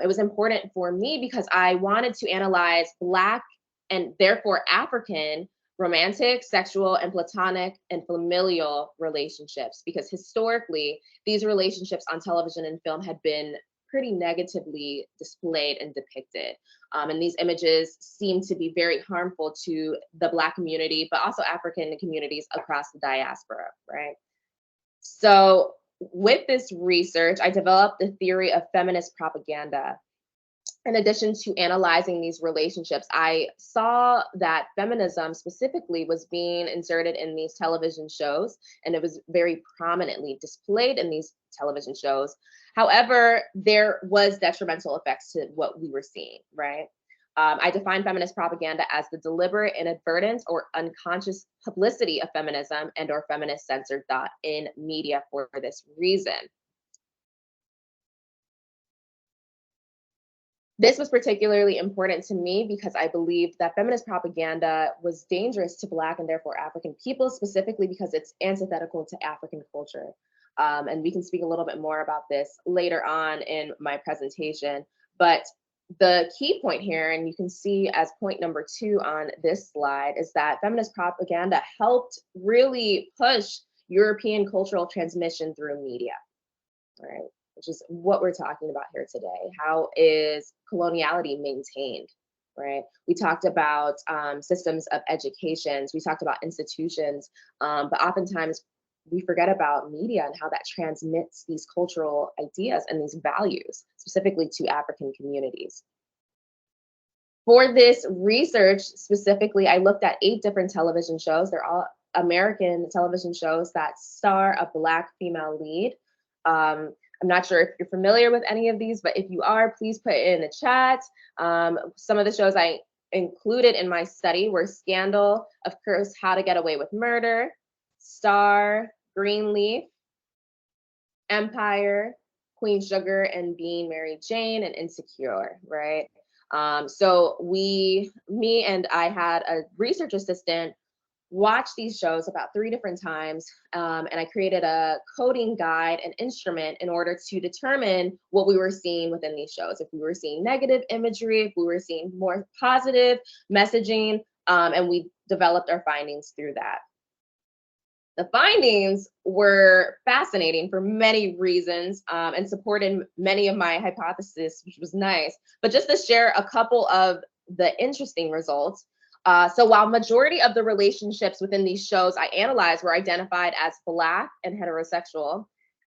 Speaker 3: It was important for me because I wanted to analyze Black and therefore African romantic, sexual, and platonic and familial relationships, because historically, these relationships on television and film had been pretty negatively displayed and depicted. And these images seem to be very harmful to the Black community, but also African communities across the diaspora, right? So with this research, I developed the theory of feminist propaganda. In addition to analyzing these relationships, I saw that feminism specifically was being inserted in these television shows, and it was very prominently displayed in these television shows. However, there was detrimental effects to what we were seeing, right? I define feminist propaganda as the deliberate, inadvertent, or unconscious publicity of feminism and or feminist censored thought in media for this reason. This was particularly important to me because I believed that feminist propaganda was dangerous to Black and therefore African people, specifically because it's antithetical to African culture. And we can speak a little bit more about this later on in my presentation. But the key point here, and you can see as point number 2 on this slide, is that feminist propaganda helped really push European cultural transmission through media, all right? Which is what we're talking about here today. How is coloniality maintained, right? We talked about systems of education, we talked about institutions, but oftentimes we forget about media and how that transmits these cultural ideas and these values, specifically to African communities. For this research specifically, I looked at 8 different television shows. They're all American television shows that star a Black female lead. I'm not sure if you're familiar with any of these, but if you are, please put it in the chat. Some of the shows I included in my study were Scandal, of course, How to Get Away with Murder, Star, Greenleaf, Empire, Queen Sugar, and Being Mary Jane, and Insecure, right? So me and I had a research assistant watch these shows about 3 different times, and I created a coding guide and instrument in order to determine what we were seeing within these shows. If we were seeing negative imagery, if we were seeing more positive messaging, and we developed our findings through that. The findings were fascinating for many reasons and supported many of my hypotheses, which was nice. But just to share a couple of the interesting results. So while majority of the relationships within these shows I analyzed were identified as Black and heterosexual,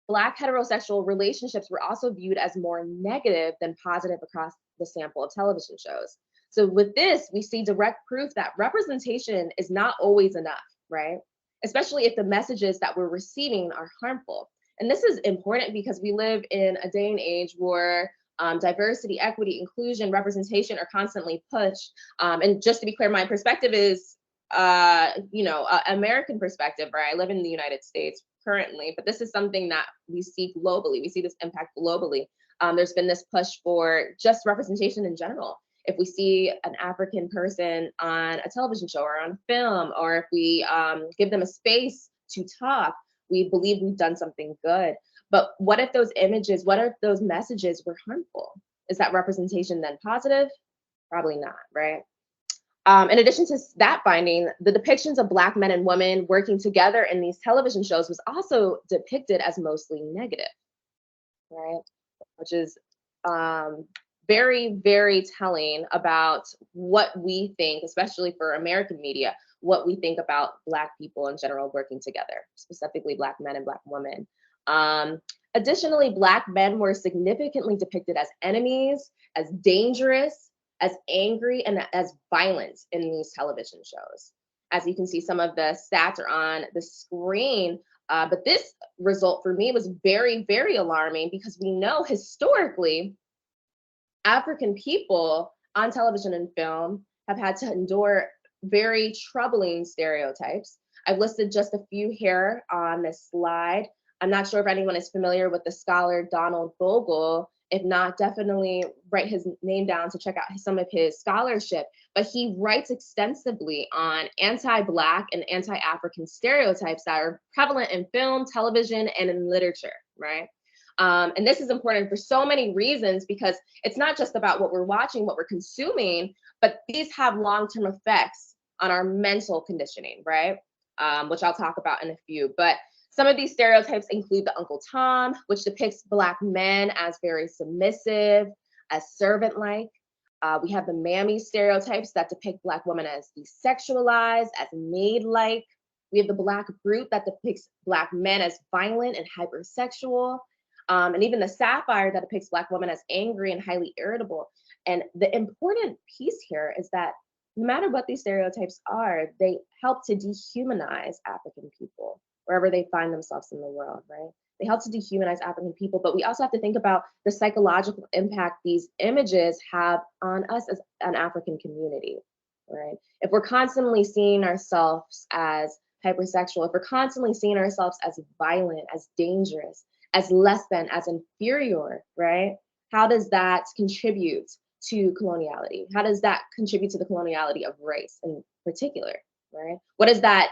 Speaker 3: Black heterosexual relationships were also viewed as more negative than positive across the sample of television shows. So with this, we see direct proof that representation is not always enough, right? Especially if the messages that we're receiving are harmful. And this is important because we live in a day and age where diversity, equity, inclusion, representation are constantly pushed. And just to be clear, my perspective is, American perspective, right? I live in the United States currently, but this is something that we see globally. We see this impact globally. There's been this push for just representation in general. If we see an African person on a television show or on film, or if we give them a space to talk, we believe we've done something good. But what if those images, what if those messages were harmful? Is that representation then positive? Probably not, right? In addition to that finding, the depictions of Black men and women working together in these television shows was also depicted as mostly negative, right? Which is very, very telling about what we think, especially for American media, what we think about Black people in general working together, specifically Black men and Black women. Additionally, Black men were significantly depicted as enemies, as dangerous, as angry, and as violent in these television shows. As you can see, some of the stats are on the screen, but this result for me was very, very alarming because we know historically African people on television and film have had to endure very troubling stereotypes. I've listed just a few here on this slide. I'm not sure if anyone is familiar with the scholar Donald Bogle. If not, definitely write his name down to check out some of his scholarship. But he writes extensively on anti-Black and anti-African stereotypes that are prevalent in film, television, and in literature, right? And this is important for so many reasons because it's not just about what we're watching, what we're consuming, but these have long-term effects on our mental conditioning, right? Which I'll talk about in a few. But some of these stereotypes include the Uncle Tom, which depicts Black men as very submissive, as servant-like. We have the mammy stereotypes that depict Black women as desexualized, as maid-like. We have the Black brute that depicts Black men as violent and hypersexual. And even the sapphire that depicts Black women as angry and highly irritable. And the important piece here is that no matter what these stereotypes are, they help to dehumanize African people wherever they find themselves in the world, right? They help to dehumanize African people, but we also have to think about the psychological impact these images have on us as an African community, right? If we're constantly seeing ourselves as hypersexual, if we're constantly seeing ourselves as violent, as dangerous, as less than, as inferior, right? How does that contribute to coloniality? How does that contribute to the coloniality of race in particular, right? What does that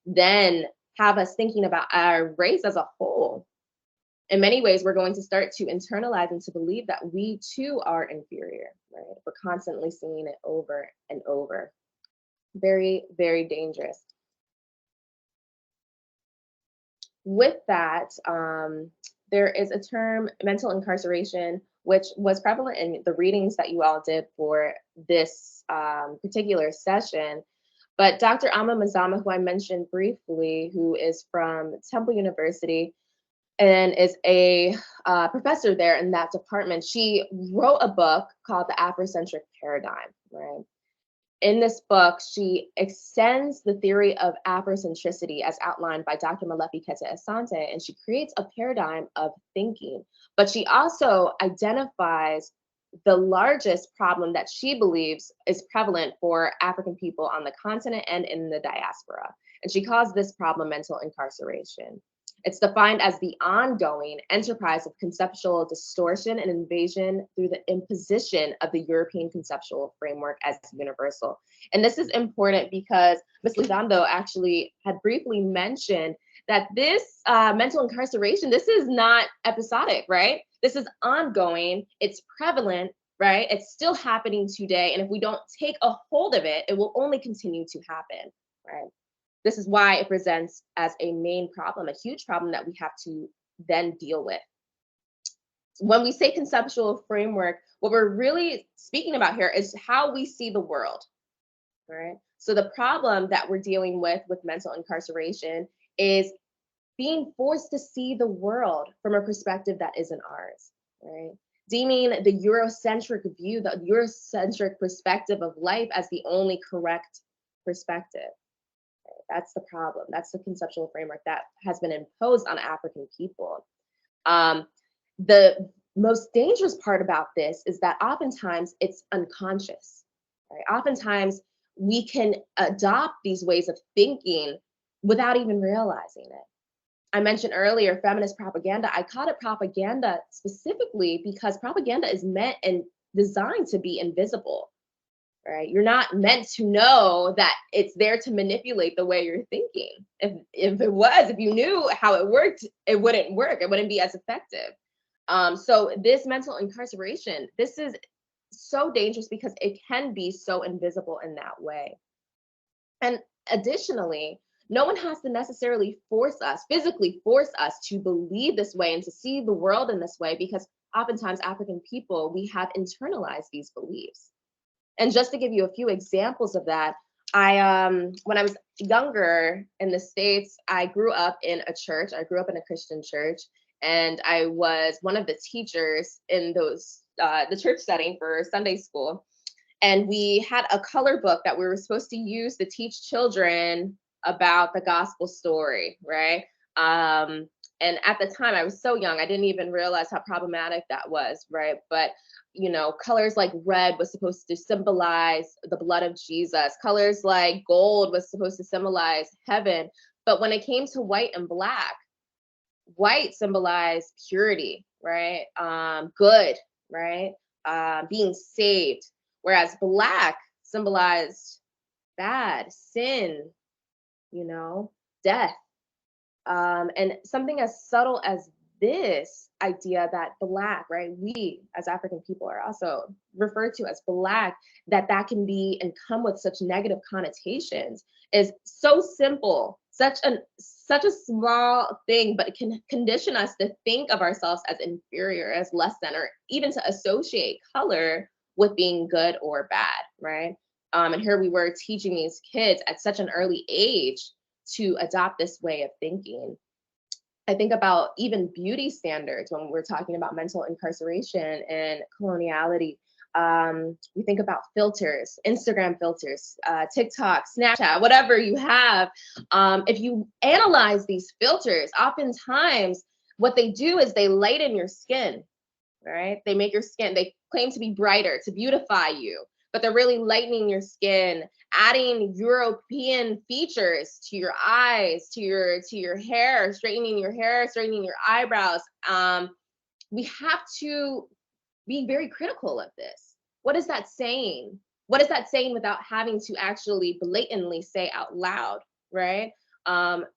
Speaker 3: then have us thinking about our race as a whole? In many ways, we're going to start to internalize and to believe that we too are inferior, right? We're constantly seeing it over and over. Very, very dangerous. With that, there is a term, mental incarceration, which was prevalent in the readings that you all did for this particular session. But Dr. Ama Mazama, who I mentioned briefly, who is from Temple University and is a professor there in that department, she wrote a book called The Afrocentric Paradigm, right? In this book, she extends the theory of Afrocentricity as outlined by Dr. Molefi Kete Asante, and she creates a paradigm of thinking. But she also identifies the largest problem that she believes is prevalent for African people on the continent and in the diaspora. And she calls this problem mental incarceration. It's defined as the ongoing enterprise of conceptual distortion and invasion through the imposition of the European conceptual framework as universal. And this is important because Ms. Lizando actually had briefly mentioned that this mental incarceration, this is not episodic, right? This is ongoing, it's prevalent, right? It's still happening today. And if we don't take a hold of it, it will only continue to happen, right? This is why it presents as a main problem, a huge problem that we have to then deal with. When we say conceptual framework, what we're really speaking about here is how we see the world, right? So the problem that we're dealing with mental incarceration is being forced to see the world from a perspective that isn't ours, right? Deeming the Eurocentric view, the Eurocentric perspective of life as the only correct perspective. That's the problem. That's the conceptual framework that has been imposed on African people. The most dangerous part about this is that oftentimes it's unconscious, right? Oftentimes we can adopt these ways of thinking without even realizing it. I mentioned earlier feminist propaganda. I called it propaganda specifically because propaganda is meant and designed to be invisible, right? You're not meant to know that it's there to manipulate the way you're thinking. If you knew how it worked, it wouldn't work. It wouldn't be as effective. So this mental incarceration, this is so dangerous because it can be so invisible in that way. And additionally, no one has to necessarily physically force us to believe this way and to see the world in this way, because oftentimes African people, we have internalized these beliefs. And just to give you a few examples of that, when I was younger in the States, I grew up in a church. I grew up in a Christian church, and I was one of the teachers in the church setting for Sunday school. And we had a color book that we were supposed to use to teach children about the gospel story, right? And at the time, I was so young, I didn't even realize how problematic that was, right? But colors like red was supposed to symbolize the blood of Jesus. Colors like gold was supposed to symbolize heaven. But when it came to white and black, white symbolized purity, right? Good, right? Being saved. Whereas black symbolized bad, sin, death. And something as subtle as this idea that black, right, we as African people are also referred to as black, that can be and come with such negative connotations is so simple, such a small thing, but it can condition us to think of ourselves as inferior, as less than, or even to associate color with being good or bad, right? And here we were teaching these kids at such an early age to adopt this way of thinking. I think about even beauty standards when we're talking about mental incarceration and coloniality. We think about filters, Instagram filters, TikTok, Snapchat, whatever you have. If you analyze these filters, oftentimes what they do is they lighten your skin, right? They make your skin, they claim to be brighter, to beautify you, but they're really lightening your skin, adding European features to your eyes, to your hair, straightening your hair, straightening your eyebrows. We have to be very critical of this. What is that saying? What is that saying without having to actually blatantly say out loud, right?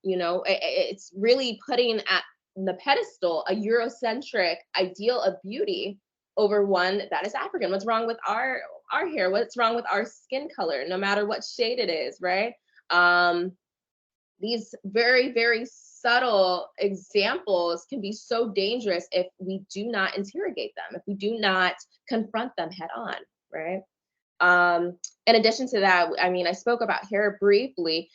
Speaker 3: It's really putting at the pedestal a Eurocentric ideal of beauty over one that is African. What's wrong with our hair? What's wrong with our skin color, no matter what shade it is, right? These very, very subtle examples can be so dangerous if we do not interrogate them, if we do not confront them head on, right? In addition to that, I spoke about hair briefly.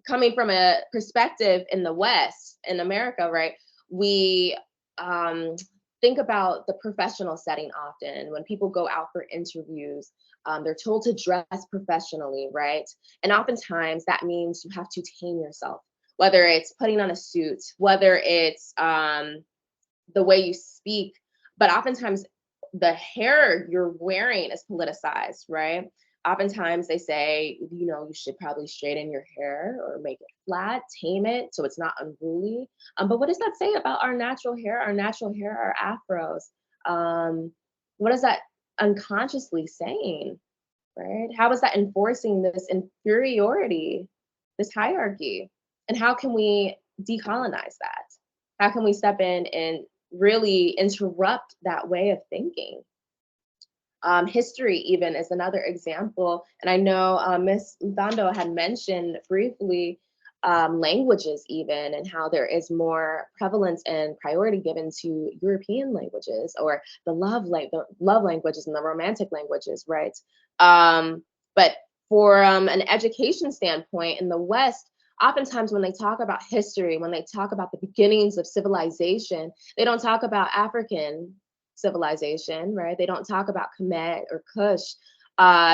Speaker 3: Coming from a perspective in the West, in America, right? We think about the professional setting often. When people go out for interviews, they're told to dress professionally, right? And oftentimes that means you have to tame yourself, whether it's putting on a suit, whether it's the way you speak, but oftentimes the hair you're wearing is politicized, right? Oftentimes they say, you should probably straighten your hair or make it flat, tame it so it's not unruly. But what does that say about our natural hair? Our natural hair, our afros. What is that unconsciously saying, right? How is that enforcing this inferiority, this hierarchy? And how can we decolonize that? How can we step in and really interrupt that way of thinking? History even is another example. And I know Ms. Uthando had mentioned briefly languages even, and how there is more prevalence and priority given to European languages, or the love languages and the romantic languages, right? But for an education standpoint in the West, oftentimes when they talk about history, when they talk about the beginnings of civilization, they don't talk about African civilization, right? They don't talk about Kemet or Kush.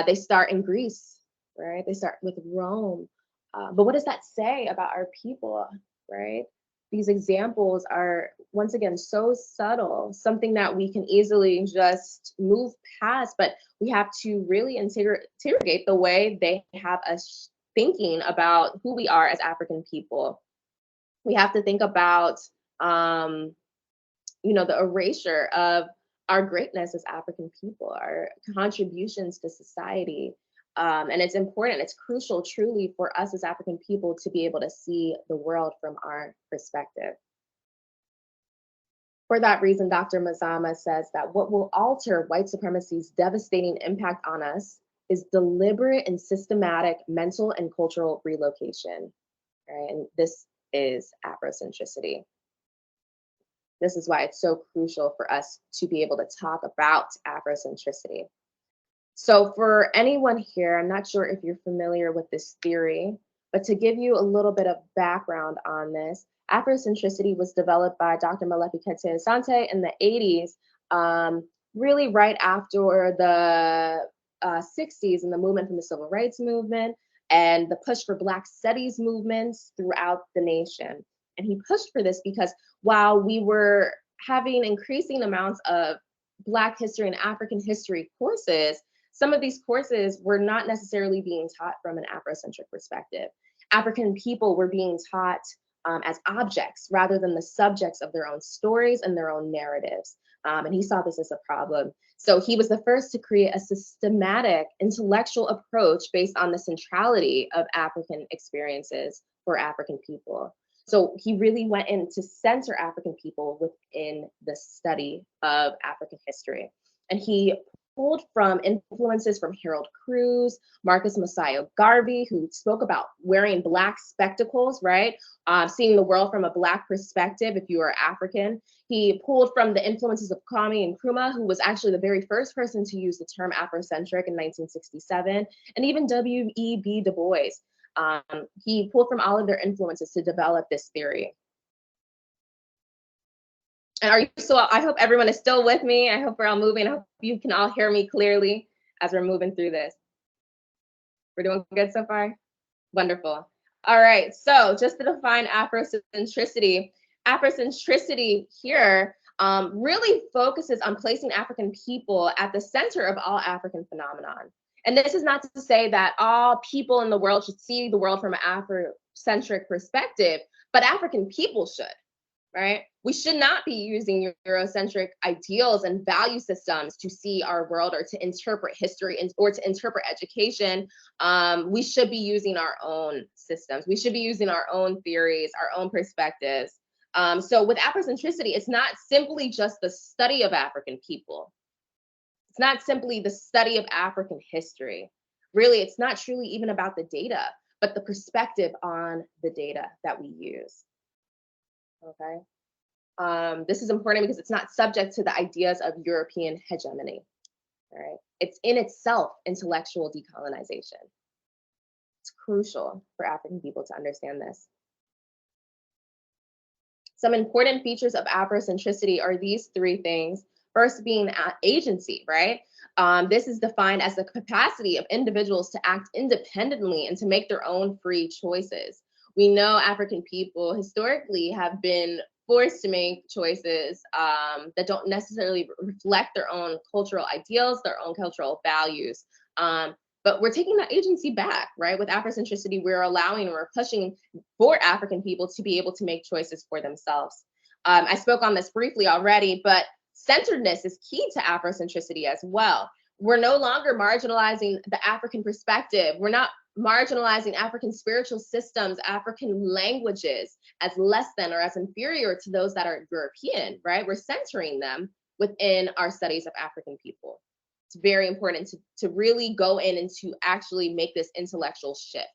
Speaker 3: They start in Greece, right? They start with Rome. But what does that say about our people, right? These examples are, once again, so subtle, something that we can easily just move past, but we have to really interrogate the way they have us thinking about who we are as African people. We have to think about, the erasure of our greatness as African people, our contributions to society. And it's important, it's crucial truly for us as African people to be able to see the world from our perspective. For that reason, Dr. Mazama says that what will alter white supremacy's devastating impact on us is deliberate and systematic mental and cultural relocation, right? And this is Afrocentricity. This is why it's so crucial for us to be able to talk about Afrocentricity. So for anyone here, I'm not sure if you're familiar with this theory, but to give you a little bit of background on this, Afrocentricity was developed by Dr. Molefi Kete Asante in the 80s, really right after the 60s and the movement from the Civil Rights Movement and the push for Black Studies movements throughout the nation. And he pushed for this because while we were having increasing amounts of Black history and African history courses, some of these courses were not necessarily being taught from an Afrocentric perspective. African people were being taught as objects rather than the subjects of their own stories and their own narratives. And he saw this as a problem. So he was the first to create a systematic intellectual approach based on the centrality of African experiences for African people. So he really went in to center African people within the study of African history. And he pulled from influences from Harold Cruz, Marcus Messiah Garvey, who spoke about wearing Black spectacles, right? Seeing the world from a Black perspective if you are African. He pulled from the influences of Kwame Nkrumah, who was actually the very first person to use the term Afrocentric in 1967, and even W.E.B. Du Bois. He pulled from all of their influences to develop this theory. And are you still, I hope everyone is still with me. I hope we're all moving. I hope you can all hear me clearly as we're moving through this. We're doing good so far? Wonderful. All right, so just to define Afrocentricity, Afrocentricity here really focuses on placing African people at the center of all African phenomenon. And this is not to say that all people in the world should see the world from an Afrocentric perspective, but African people should. Right? We should not be using Eurocentric ideals and value systems to see our world or to interpret history or to interpret education. We should be using our own systems. We should be using our own theories, our own perspectives. So with Afrocentricity, it's not simply just the study of African people. It's not simply the study of African history. Really, it's not truly even about the data, but the perspective on the data that we use. Okay. This is important because it's not subject to the ideas of European hegemony. All right. It's in itself intellectual decolonization. It's crucial for African people to understand this. Some important features of Afrocentricity are these three things. First being agency, right? This is defined as the capacity of individuals to act independently and to make their own free choices. We know African people historically have been forced to make choices that don't necessarily reflect their own cultural ideals, their own cultural values. But we're taking that agency back, right? With Afrocentricity, we're allowing and we're pushing for African people to be able to make choices for themselves. I spoke on this briefly already, but centeredness is key to Afrocentricity as well. We're no longer marginalizing the African perspective. We're not marginalizing African spiritual systems, African languages as less than or as inferior to those that are European, right? We're centering them within our studies of African people. It's very important to really go in and to actually make this intellectual shift.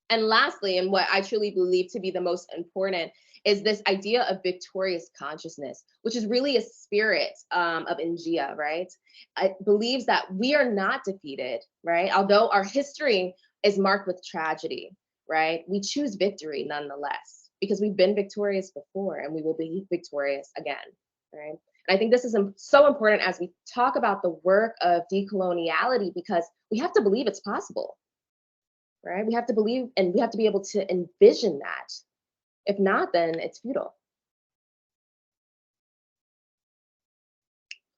Speaker 3: And lastly, and what I truly believe to be the most important, is this idea of victorious consciousness, which is really a spirit of Ngia, right? It believes that we are not defeated, right? Although our history is marked with tragedy, right? We choose victory nonetheless, because we've been victorious before and we will be victorious again, right? And I think this is so important as we talk about the work of decoloniality, because we have to believe it's possible, right? We have to believe, and we have to be able to envision that. If not, then it's futile.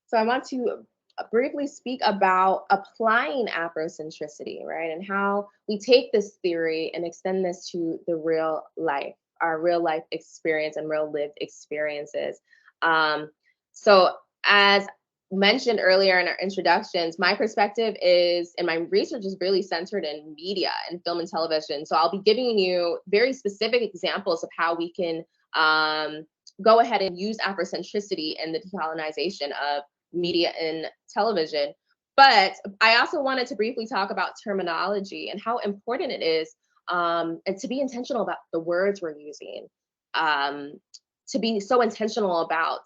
Speaker 3: So I want to briefly speak about applying Afrocentricity, right? And how we take this theory and extend this to the real life, our real life experience and real lived experiences. So as mentioned earlier in our introductions, my perspective is, and my research is really centered in media and film and television. So I'll be giving you very specific examples of how we can go ahead and use Afrocentricity in the decolonization of media and television. But I also wanted to briefly talk about terminology and how important it is, and to be intentional about the words we're using, to be so intentional about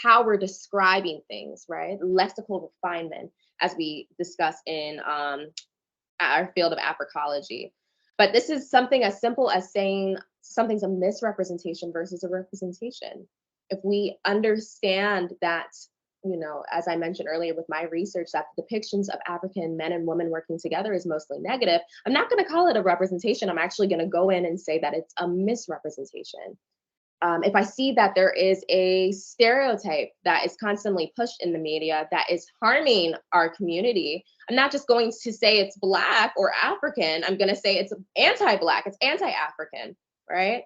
Speaker 3: how we're describing things, right? Lexical refinement, as we discuss in our field of Africology. But this is something as simple as saying something's a misrepresentation versus a representation. If we understand that, you know, as I mentioned earlier with my research, that the depictions of African men and women working together is mostly negative, I'm not going to call it a representation. I'm actually going to go in and say that it's a misrepresentation. If I see that there is a stereotype that is constantly pushed in the media that is harming our community, I'm not just going to say it's Black or African. I'm going to say it's anti-Black, it's anti-African, right?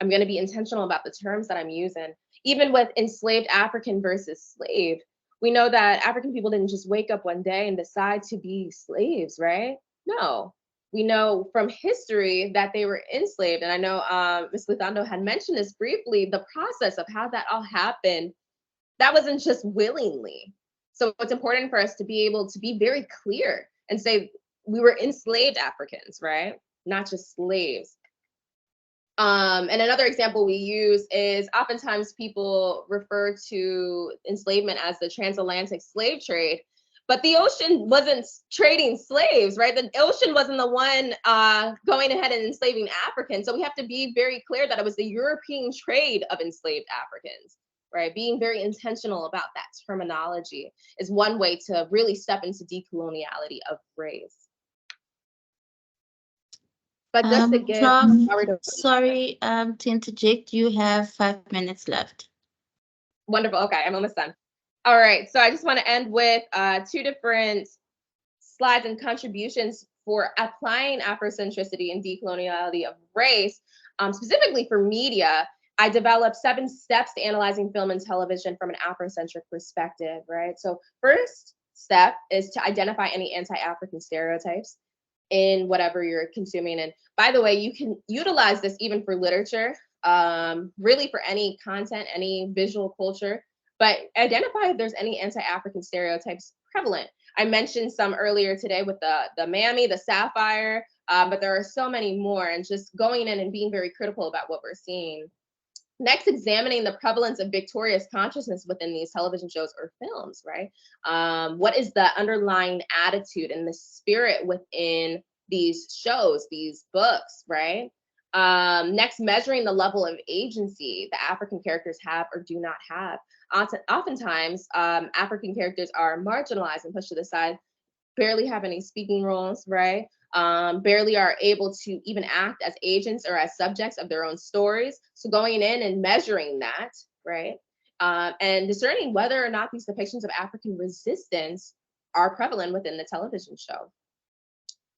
Speaker 3: I'm going to be intentional about the terms that I'm using. Even with enslaved African versus slave, we know that African people didn't just wake up one day and decide to be slaves, right? No. We know from history that they were enslaved. And I know Ms. Luthando had mentioned this briefly, the process of how that all happened, that wasn't just willingly. So it's important for us to be able to be very clear and say we were enslaved Africans, right? Not just slaves. And another example we use is oftentimes people refer to enslavement as the transatlantic slave trade. But the ocean wasn't trading slaves, right? The ocean wasn't the one going ahead and enslaving Africans. So we have to be very clear that it was the European trade of enslaved Africans, right? Being very intentional about that terminology is one way to really step into decoloniality of race. But just again,
Speaker 1: sorry, to interject, you have 5 minutes left.
Speaker 3: Wonderful. Okay, I'm almost done. All right, so I just want to end with two different slides and contributions for applying Afrocentricity and decoloniality of race, specifically for media. I developed 7 steps to analyzing film and television from an Afrocentric perspective, right? So first step is to identify any anti-African stereotypes in whatever you're consuming. And by the way, you can utilize this even for literature, really for any content, any visual culture. But identify if there's any anti-African stereotypes prevalent. I mentioned some earlier today with the mammy, the sapphire, but there are so many more, and just going in and being very critical about what we're seeing. Next, examining the prevalence of victorious consciousness within these television shows or films, right? What is the underlying attitude and the spirit within these shows, these books, right? Next, measuring the level of agency the African characters have or do not have. Oftentimes, African characters are marginalized and pushed to the side, barely have any speaking roles, right? Barely are able to even act as agents or as subjects of their own stories. So going in and measuring that, right? And discerning whether or not these depictions of African resistance are prevalent within the television show.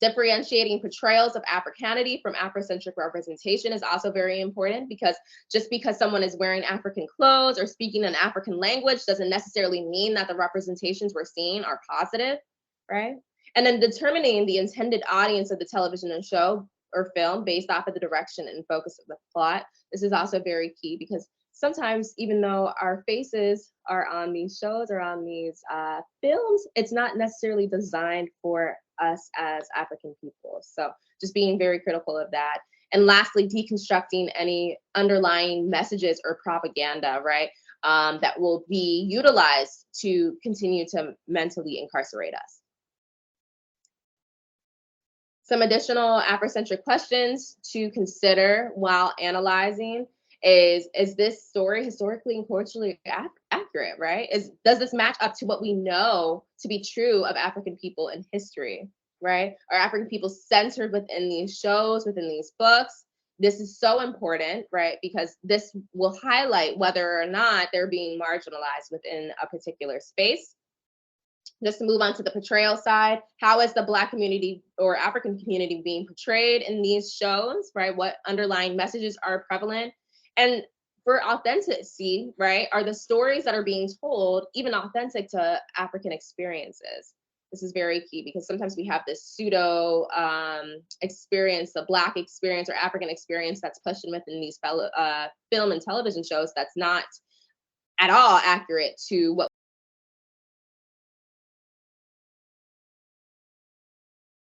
Speaker 3: Differentiating portrayals of Africanity from Afrocentric representation is also very important, because just because someone is wearing African clothes or speaking an African language doesn't necessarily mean that the representations we're seeing are positive, right? And then determining the intended audience of the television and show or film based off of the direction and focus of the plot. This is also very key, because sometimes, even though our faces are on these shows or on these films, it's not necessarily designed for us as African people. So just being very critical of that. And lastly, deconstructing any underlying messages or propaganda, right, that will be utilized to continue to mentally incarcerate us. Some additional Afrocentric questions to consider while analyzing is this story historically and culturally accurate, right? Does this match up to what we know to be true of African people in history, right? Are African people centered within these shows, within these books? This is so important, right? Because this will highlight whether or not they're being marginalized within a particular space. Just to move on to the portrayal side, how is the Black community or African community being portrayed in these shows, right? What underlying messages are prevalent? And for authenticity, right, are the stories that are being told even authentic to African experiences? This is very key because sometimes we have this pseudo experience, the Black experience or African experience that's pushed in within these film and television shows that's not at all accurate to what